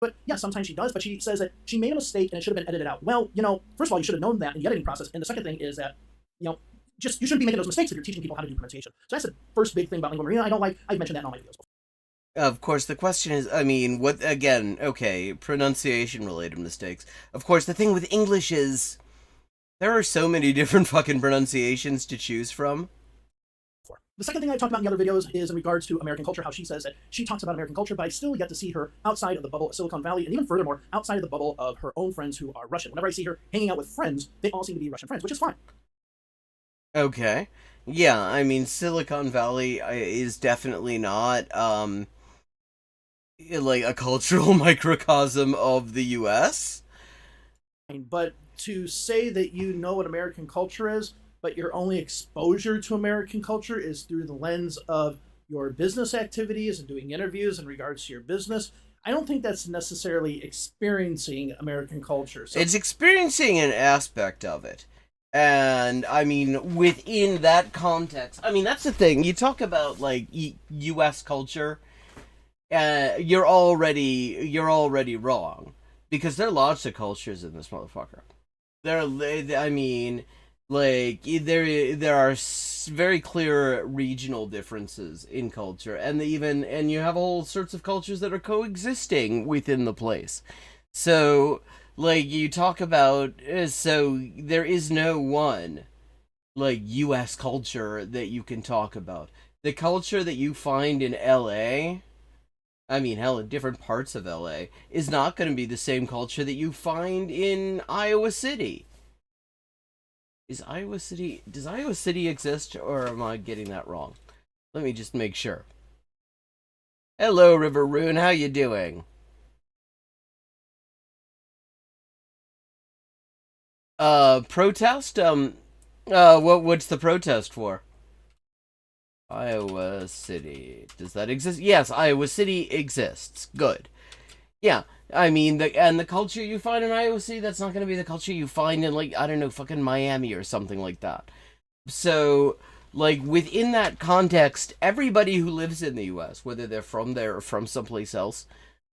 S8: But yeah, sometimes she does, but she says that she made a mistake and it should have been edited out. Well, first of all, you should have known that in the editing process. And the second thing is that, you shouldn't be making those mistakes if you're teaching people how to do pronunciation. So that's the first big thing about Lingua Marina I don't like. I've mentioned that in all my videos before.
S6: Of course, the question is, pronunciation-related mistakes. Of course, the thing with English is there are so many different fucking pronunciations to choose from.
S8: The second thing I talked about in the other videos is in regards to American culture, how she says that she talks about American culture, but I still get to see her outside of the bubble of Silicon Valley, and even furthermore, outside of the bubble of her own friends who are Russian. Whenever I see her hanging out with friends, they all seem to be Russian friends, which is fine.
S6: Okay. Yeah, Silicon Valley is definitely not, a cultural microcosm of the U.S.
S8: But to say that you know what American culture is, but your only exposure to American culture is through the lens of your business activities and doing interviews in regards to your business, I don't think that's necessarily experiencing American culture. So,
S6: it's experiencing an aspect of it. And, within that context, that's the thing. You talk about, U.S. culture, you're already wrong, because there are lots of cultures in this motherfucker. I mean, like there are very clear regional differences in culture, and you have all sorts of cultures that are coexisting within the place. So, like, you talk about, so there is no one like U.S. culture that you can talk about. The culture that you find in L.A., I mean, hell, in different parts of LA, is not going to be the same culture that you find in Iowa City. Does Iowa City exist, or am I getting that wrong? Let me just make sure. Hello, River Rune, how you doing? Protest? What's the protest for? Iowa City. Does that exist? Yes, Iowa City exists. Good. Yeah, I mean, the culture you find in Iowa City, that's not going to be the culture you find in, like, I don't know, fucking Miami or something like that. So, like, within that context, everybody who lives in the U.S., whether they're from there or from someplace else,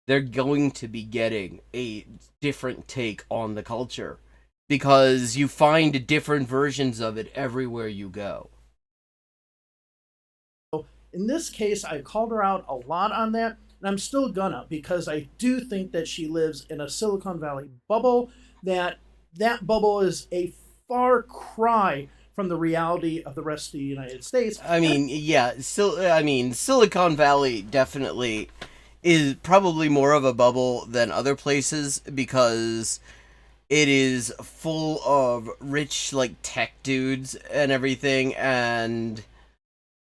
S6: they're going to be getting a different take on the culture, because you find different versions of it everywhere you go.
S8: In this case, I called her out a lot on that, and I'm still gonna, because I do think that she lives in a Silicon Valley bubble, that bubble is a far cry from the reality of the rest of the United States.
S6: I mean, yeah, Silicon Valley definitely is probably more of a bubble than other places, because it is full of rich, like, tech dudes and everything, and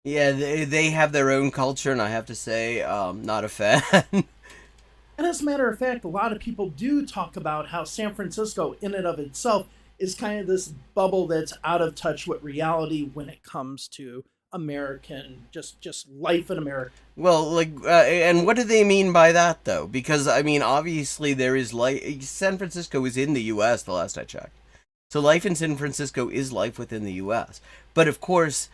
S6: yeah, they have their own culture, and I have to say, not a fan.
S8: And as a matter of fact, a lot of people do talk about how San Francisco, in and of itself, is kind of this bubble that's out of touch with reality when it comes to American, just life in America.
S6: Well, like, and what do they mean by that, though? Because, I mean, obviously there is life. San Francisco is in the U.S., the last I checked. So life in San Francisco is life within the U.S. But, of course,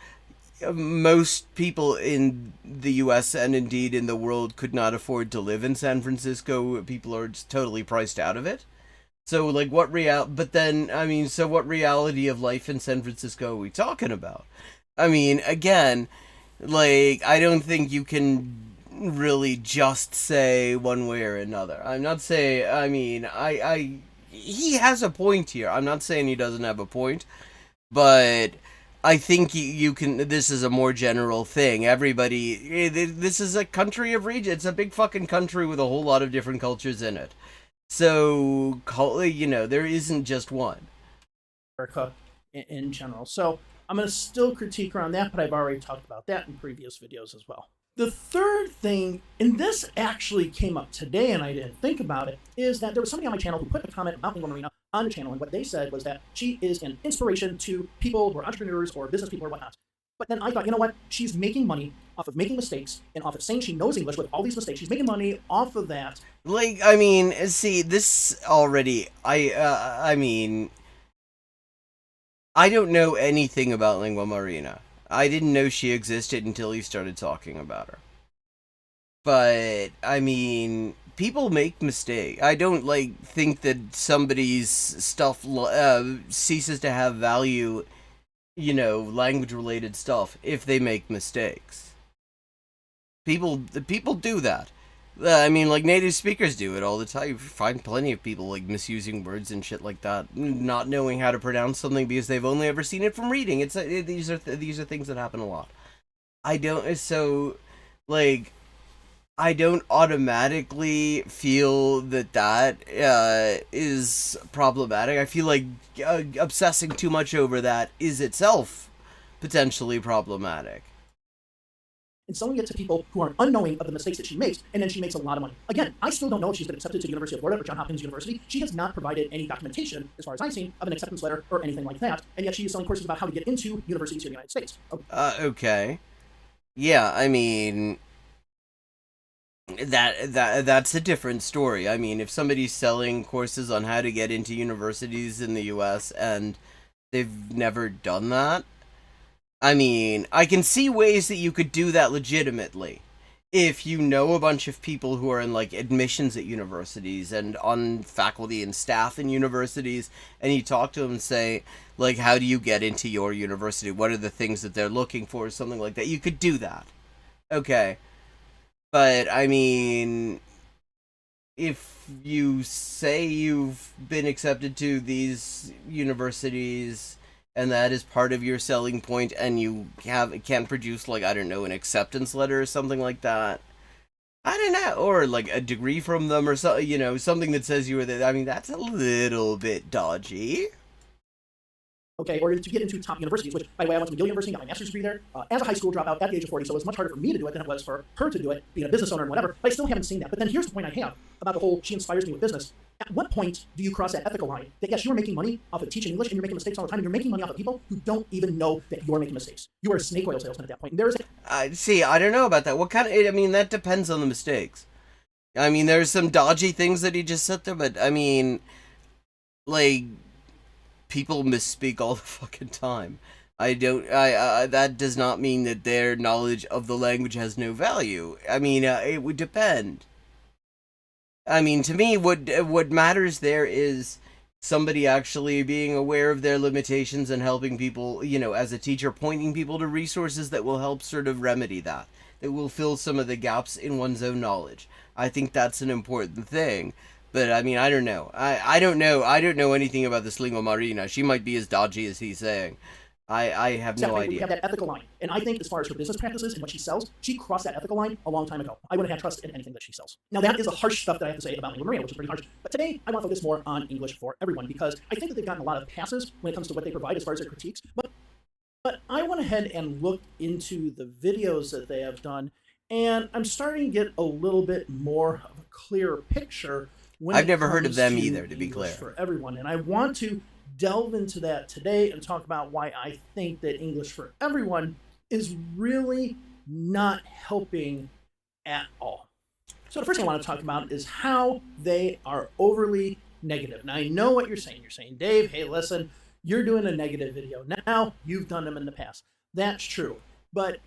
S6: most people in the US and indeed in the world could not afford to live in San Francisco. People are just totally priced out of it. So, like, what reality of life in San Francisco are we talking about? I mean, again, like, I don't think you can really just say one way or another. I'm not saying, I mean, he has a point here. I'm not saying he doesn't have a point, but I think you can. This is a more general thing. This is a country of region. It's a big fucking country with a whole lot of different cultures in it. So, there isn't just one.
S8: America in general. So I'm going to still critique her on that, but I've already talked about that in previous videos as well. The third thing, and this actually came up today and I didn't think about it, is that there was somebody on my channel who put a comment about Lingua Marina on the channel, and what they said was that she is an inspiration to people who are entrepreneurs or business people or whatnot. But then I thought, you know what? She's making money off of making mistakes and off of saying she knows English with all these mistakes. She's making money off of that.
S6: Like, I mean, see, this already, I mean, I don't know anything about Lingua Marina. I didn't know she existed until you started talking about her. But, I mean, people make mistakes. I don't, like, think that somebody's stuff ceases to have value, language-related stuff, if they make mistakes. People do that. I mean, like, native speakers do it all the time. You find plenty of people, like, misusing words and shit like that, not knowing how to pronounce something because they've only ever seen it from reading. These are things that happen a lot. I don't automatically feel that is problematic. I feel like obsessing too much over that is itself potentially problematic.
S8: And selling it to people who are unknowing of the mistakes that she makes, and then she makes a lot of money. Again, I still don't know if she's been accepted to the University of Florida or Johns Hopkins University. She has not provided any documentation, as far as I've seen, of an acceptance letter or anything like that, and yet she is selling courses about how to get into universities here in the United States.
S6: Okay. Yeah, I mean, that's a different story. I mean, if somebody's selling courses on how to get into universities in the US and they've never done that, I mean, I can see ways that you could do that legitimately. if you know a bunch of people who are in like admissions at universities and on faculty and staff in universities, and you talk to them and say, like, how do you get into your university? What are the things that they're looking for? Something like that. You could do that. Okay. But, I mean, if you say you've been accepted to these universities and that is part of your selling point, and you can produce, like, I don't know, an acceptance letter or something like that, I don't know, or like a degree from them, or so, you know, something that says you were there. I mean, that's a little bit dodgy.
S8: Okay, or to get into top universities, which, by the way, I went to McGill University, got my master's degree there, as a high school dropout at the age of 40, so it was much harder for me to do it than it was for her to do it, being a business owner and whatever, but I still haven't seen that. But then here's the point I have about the whole she inspires me with business. At what point do you cross that ethical line that, yes, you are making money off of teaching English and you're making mistakes all the time, and you're making money off of people who don't even know that you're making mistakes? You are a snake oil salesman at that point. And there is
S6: See, I don't know about that. What kind of, I mean, that depends on the mistakes. I mean, there's some dodgy things that he just said there, but I mean, like, people misspeak all the fucking time. That does not mean that their knowledge of the language has no value. I mean, it would depend. I mean, to me, what matters there is somebody actually being aware of their limitations and helping people, you know, as a teacher, pointing people to resources that will help sort of remedy that will fill some of the gaps in one's own knowledge. I think that's an important thing. But, I mean, I don't know. I don't know. I don't know anything about this lingua marina. She might be as dodgy as he's saying. I have no idea.
S8: We have that ethical line. And I think as far as her business practices and what she sells, she crossed that ethical line a long time ago. I wouldn't have trust in anything that she sells. Now, that is the harsh stuff that I have to say about lingua marina, which is pretty harsh. But today, I want to focus more on English for everyone, because I think that they've gotten a lot of passes when it comes to what they provide as far as their critiques. But I went ahead and looked into the videos that they have done, and I'm starting to get a little bit more of a clearer picture.
S6: I've never heard of them either, to be clear.
S8: For everyone, and I want to delve into that today and talk about why I think that English for everyone is really not helping at all. So the first thing I want to talk about is how they are overly negative. Now, I know what you're saying. You're saying, Dave, hey, listen, you're doing a negative video now. You've done them in the past. That's true. But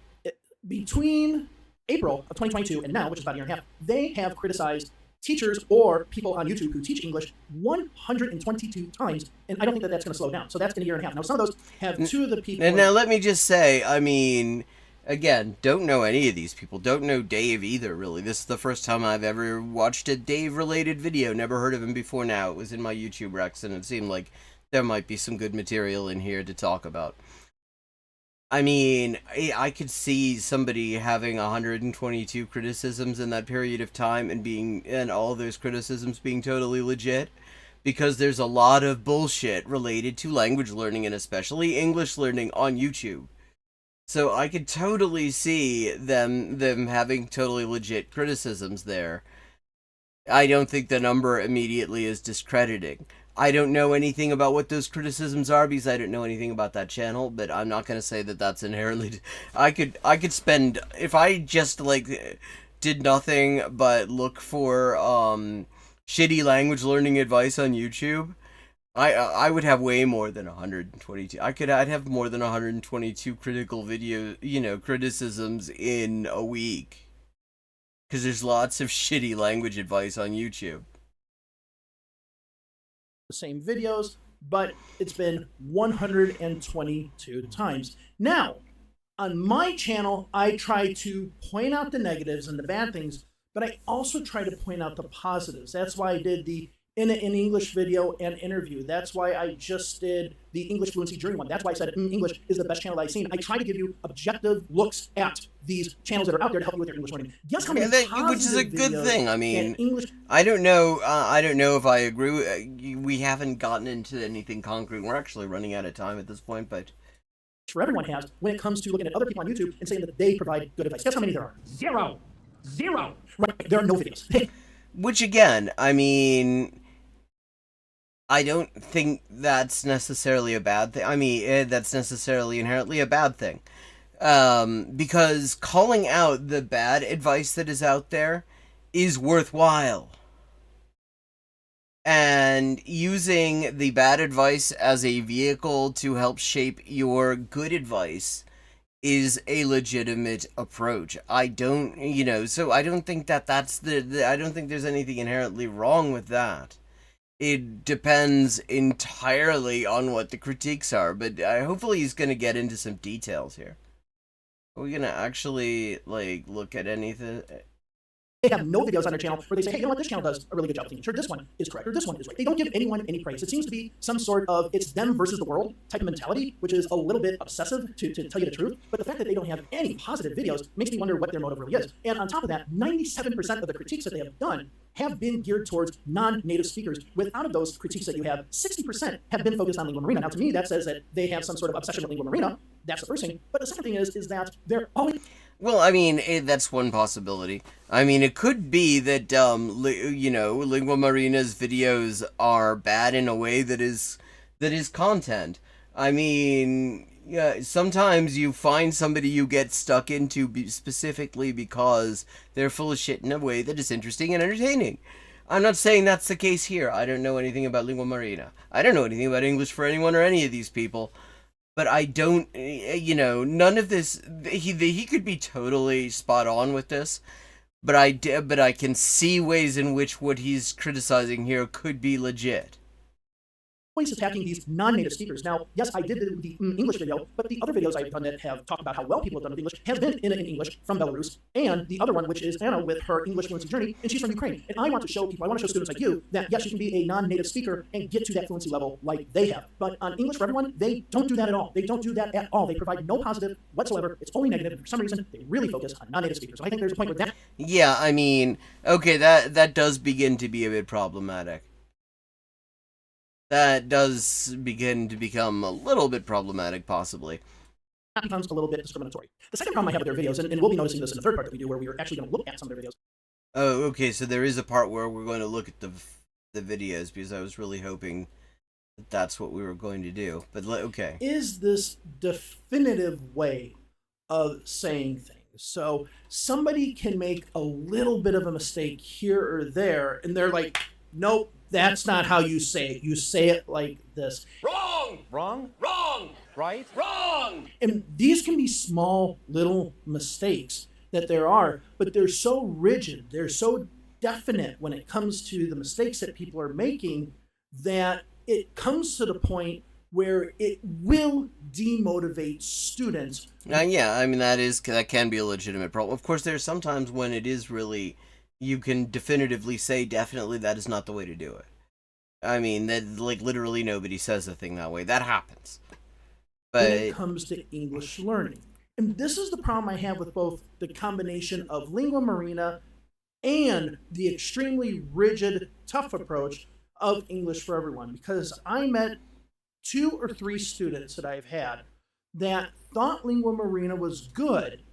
S8: between April of 2022 and now, which is about a year and a half, they have criticized teachers or people on YouTube who teach English 122 times, and I don't think that that's going to slow down. So that's in a year and a half. Now, some of those have two of the people...
S6: And now, let me just say, I mean, again, don't know any of these people. Don't know Dave either, really. This is the first time I've ever watched a Dave-related video. Never heard of him before now. It was in my YouTube Recs, and it seemed like there might be some good material in here to talk about. I mean, I could see somebody having 122 criticisms in that period of time and all those criticisms being totally legit, because there's a lot of bullshit related to language learning and especially English learning on YouTube. So I could totally see them having totally legit criticisms there. I don't think the number immediately is discrediting. I don't know anything about what those criticisms are because I don't know anything about that channel, but I'm not going to say that that's inherently... I could spend... If I just, like, did nothing but look for shitty language learning advice on YouTube, I would have way more than 122. I'd have more than 122 critical video, criticisms in a week. Because there's lots of shitty language advice on YouTube.
S8: The same videos, but it's been 122 times. Now, on my channel, I try to point out the negatives and the bad things, but I also try to point out the positives. That's why I did the in English video and interview. That's why I just did the English Fluency Journey one. That's why I said English is the best channel I've seen. I try to give you objective looks at these channels that are out there to help you with your English learning. Guess how many
S6: which is a good thing. I mean, I don't know. I don't know if I agree. We haven't gotten into anything concrete. We're actually running out of time at this point, but
S8: for everyone has when it comes to looking at other people on YouTube and saying that they provide good advice. Guess how many there are? Zero. Right. There are no videos.
S6: Which again, I mean, I don't think that's necessarily a bad thing. I mean, that's necessarily inherently a bad thing. Because calling out the bad advice that is out there is worthwhile. And using the bad advice as a vehicle to help shape your good advice is a legitimate approach. I don't, so I don't think that that's I don't think there's anything inherently wrong with that. It depends entirely on what the critiques are, but hopefully he's going to get into some details here. Are we going to actually, look at anything?
S8: They have no videos on their channel where they say, hey, you know what, this channel does a really good job of making sure this one is correct or this one is right. They don't give anyone any praise. It seems to be some sort of it's them versus the world type of mentality, which is a little bit obsessive to tell you the truth. But the fact that they don't have any positive videos makes me wonder what their motive really is. And on top of that, 97% of the critiques that they have done have been geared towards non-native speakers. With out of those critiques that you have, 60% have been focused on lingua marina. Now, to me, that says that they have some sort of obsession with lingua marina. That's the first thing. But the second thing is that they're always...
S6: Well, I mean, that's one possibility. I mean, it could be that, Lingua Marina's videos are bad in a way that is content. I mean, yeah, sometimes you find somebody you get stuck into specifically because they're full of shit in a way that is interesting and entertaining. I'm not saying that's the case here. I don't know anything about Lingua Marina. I don't know anything about English for Anyone or any of these people. But I don't, none of this, he could be totally spot on with this, but I can see ways in which what he's criticizing here could be legit.
S8: Always attacking these non-native speakers. Now, yes, I did the English video, but the other videos I've done that have talked about how well people have done with English have been in English from Belarus, and the other one, which is Anna with her English fluency journey, and she's from Ukraine. And I want to show people, I want to show students like you that yes, you can be a non-native speaker and get to that fluency level like they have. But on English for Everyone, they don't do that at all. They don't do that at all. They provide no positive whatsoever. It's only negative. For some reason, they really focus on non-native speakers. So I think there's a point where that...
S6: Yeah, I mean, okay, that does begin to be a bit problematic. That does begin to become a little bit problematic, possibly.
S8: That becomes a little bit discriminatory. The second problem I have with their videos, and we'll be noticing this in the third part that we do, where we are actually going to look at some of their videos.
S6: Oh, okay, so there is a part where we're going to look at the videos, because I was really hoping that that's what we were going to do. But, okay.
S8: Is this definitive way of saying things? So somebody can make a little bit of a mistake here or there, and they're like, nope, that's not how you say it. You say it like this.
S9: Wrong! Wrong? Wrong! Right? Wrong!
S8: And these can be small little mistakes that there are, but they're so rigid, they're so definite when it comes to the mistakes that people are making that it comes to the point where it will demotivate students.
S6: Yeah, I mean, that can be a legitimate problem. Of course, there's sometimes when it is really... you can definitively say definitely that is not the way to do it. I mean, that literally nobody says a thing that way. That happens. But
S8: when it comes to English learning. And this is the problem I have with both the combination of lingua marina and the extremely rigid, tough approach of English for Everyone. Because I met 2 or 3 students that I've had that thought lingua marina was good,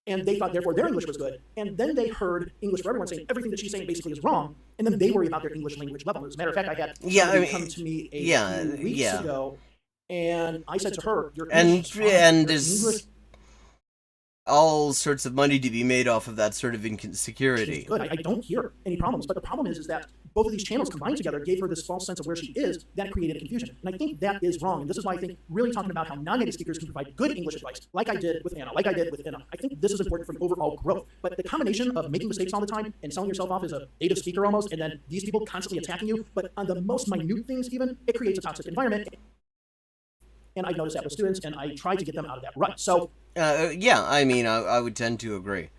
S8: and they thought, therefore, their English was good. And then they heard English for Everyone saying everything that she's saying basically is wrong. And then they worry about their English language level. As a matter of fact, I had somebody come to me a few weeks ago, and I said to her, your English is
S6: there's all sorts of money to be made off of that sort of insecurity.
S8: Good. I don't hear any problems. But the problem is that both of these channels combined together gave her this false sense of where she is that created confusion. And I think that is wrong. And this is why I think really talking about how non-native speakers can provide good English advice, like I did with Anna, like I did with Anna, I think this is important for overall growth. But the combination of making mistakes all the time and selling yourself off as a native speaker almost, and then these people constantly attacking you, but on the most minute things even, it creates a toxic environment. And I've noticed that with students, and I try to get them out of that rut. So,
S6: yeah, I mean, I would tend to agree.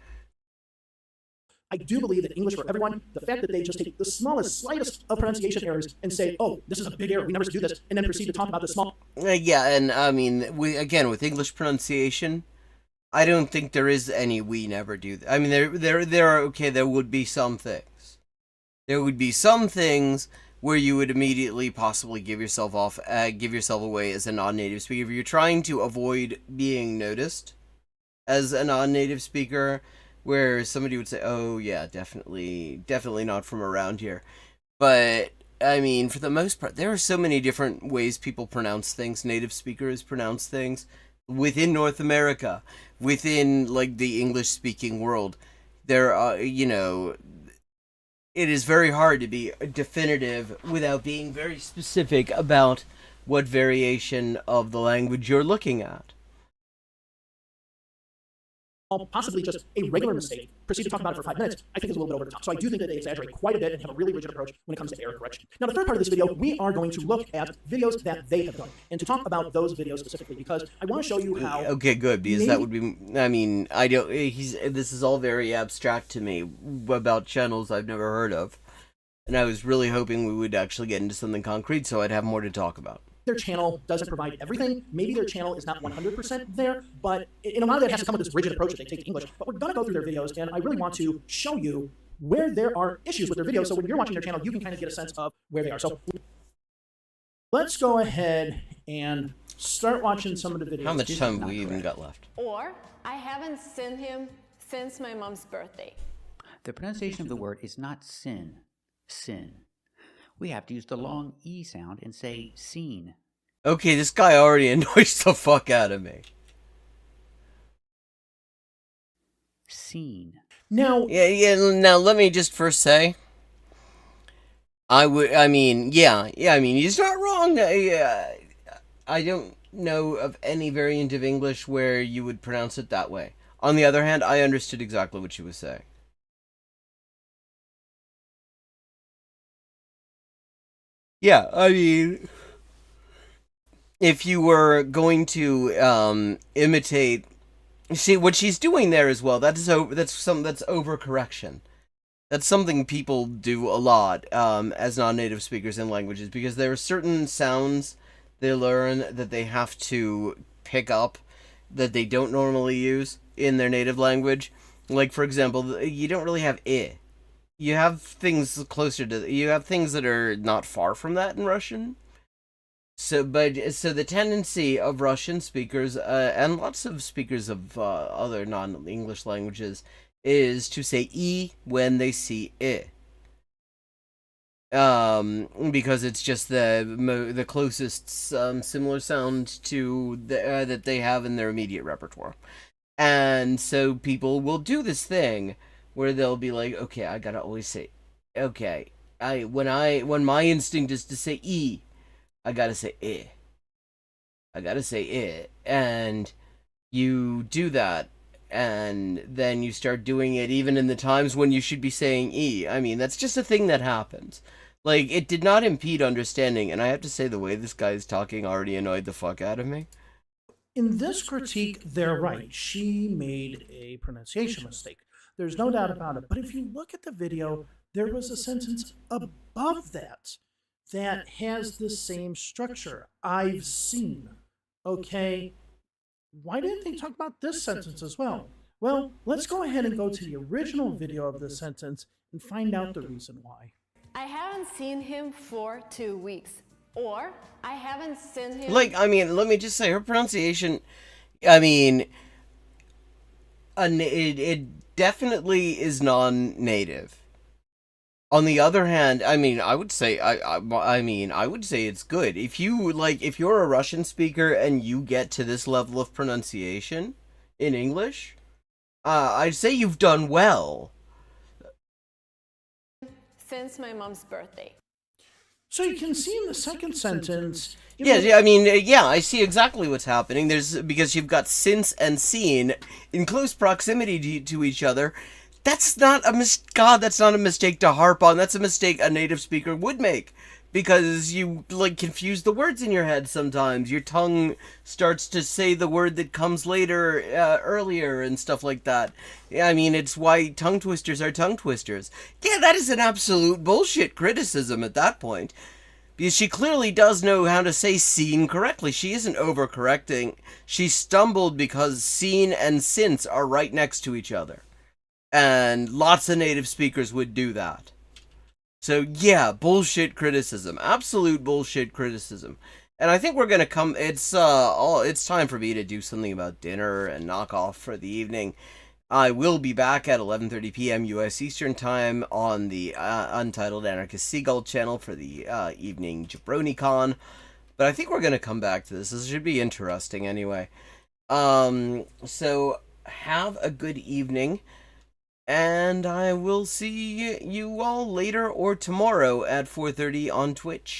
S8: I do believe that English for Everyone, the fact that they just take the smallest, slightest of pronunciation errors and say, oh, this is a big error, we never do this, and then proceed to talk about the small...
S6: Yeah, and I mean, with English pronunciation, I don't think there is any we never do that. I mean, there would be some things. There would be some things where you would immediately possibly give yourself away as a non-native speaker. If you're trying to avoid being noticed as a non-native speaker, where somebody would say, oh yeah, definitely not from around here. But, I mean, for the most part, there are so many different ways people pronounce things, native speakers pronounce things, within North America, within, the English-speaking world. There are, it is very hard to be definitive without being very specific about what variation of the language you're looking at.
S8: possibly just a regular mistake, proceed to talk about it for 5 minutes, I think is a little bit over the top. So I do think that they exaggerate quite a bit and have a really rigid approach when it comes to error correction. Now, the third part of this video, we are going to look at videos that they have done, and to talk about those videos specifically, because I want to show you how...
S6: Okay, good, because that would be... I mean, I don't... This is all very abstract to me about channels I've never heard of. And I was really hoping we would actually get into something concrete so I'd have more to talk about.
S8: Their channel doesn't provide everything. Maybe their channel is not 100% there, but in a lot of that has to come with this rigid approach that they take to English. But we're going to go through their videos, and I really want to show you where there are issues with their videos, so when you're watching their channel, you can kind of get a sense of where they are. So let's go ahead and start watching some of the videos.
S6: How much time have we even got left?
S10: Or, I haven't seen him since my mom's birthday.
S11: The pronunciation of the word is not sin. Sin. We have to use the long E sound and say seen.
S6: Okay, this guy already annoys the fuck out of me.
S11: Seen.
S8: Now...
S6: Now let me just first say... I mean, he's not wrong. I don't know of any variant of English where you would pronounce it that way. On the other hand, I understood exactly what she was saying. Yeah, I mean, if you were going to imitate, see what she's doing there as well. That's overcorrection. That's something people do a lot as non-native speakers in languages, because there are certain sounds they learn that they have to pick up that they don't normally use in their native language. Like, for example, you don't really have I. You have things closer to... You have things that are not far from that in Russian. So the tendency of Russian speakers, and lots of speakers of other non-English languages, is to say E when they see I. Because it's just the closest similar sound to that they have in their immediate repertoire. And so people will do this thing where they'll be like, okay, I gotta always say, okay, when my instinct is to say E, I gotta say I. I gotta say I. And you do that, and then you start doing it even in the times when you should be saying E. I mean, that's just a thing that happens. Like, it did not impede understanding, and I have to say the way this guy is talking already annoyed the fuck out of me.
S8: In this critique, they're right. She made a pronunciation mistake. There's no doubt about it. But if you look at the video, there was a sentence above that that has the same structure. I've seen. Okay, why didn't they talk about this sentence as well? Well, let's go ahead and go to the original video of this sentence and find out the reason why.
S10: I haven't seen him for 2 weeks. Or, I haven't seen him...
S6: Like, I mean, let me just say, her pronunciation, I mean, it definitely is non-native. On the other hand, I mean, I would say, I would say it's good. If you're a Russian speaker and you get to this level of pronunciation in English, I'd say you've done well.
S10: Since my mom's birthday.
S8: So you can see in the second sentence...
S6: Yeah, I mean, yeah, I see exactly what's happening. Because you've got since and seen in close proximity to each other. That's not a that's not a mistake to harp on. That's a mistake a native speaker would make. Because you, like, confuse the words in your head sometimes. Your tongue starts to say the word that comes later, earlier, and stuff like that. I mean, it's why tongue twisters are tongue twisters. Yeah, that is an absolute bullshit criticism at that point. Because she clearly does know how to say seen correctly. She isn't overcorrecting. She stumbled because seen and since are right next to each other. And lots of native speakers would do that. So yeah, bullshit criticism. Absolute bullshit criticism. And I think we're gonna come, it's time for me to do something about dinner and knock off for the evening. I will be back at 11:30 p.m. US Eastern Time on the Untitled Anarchist Seagull channel for the evening JabroniCon. But I think we're gonna come back to this. This should be interesting anyway. So have a good evening. And I will see you all later or tomorrow at 4:30 on Twitch.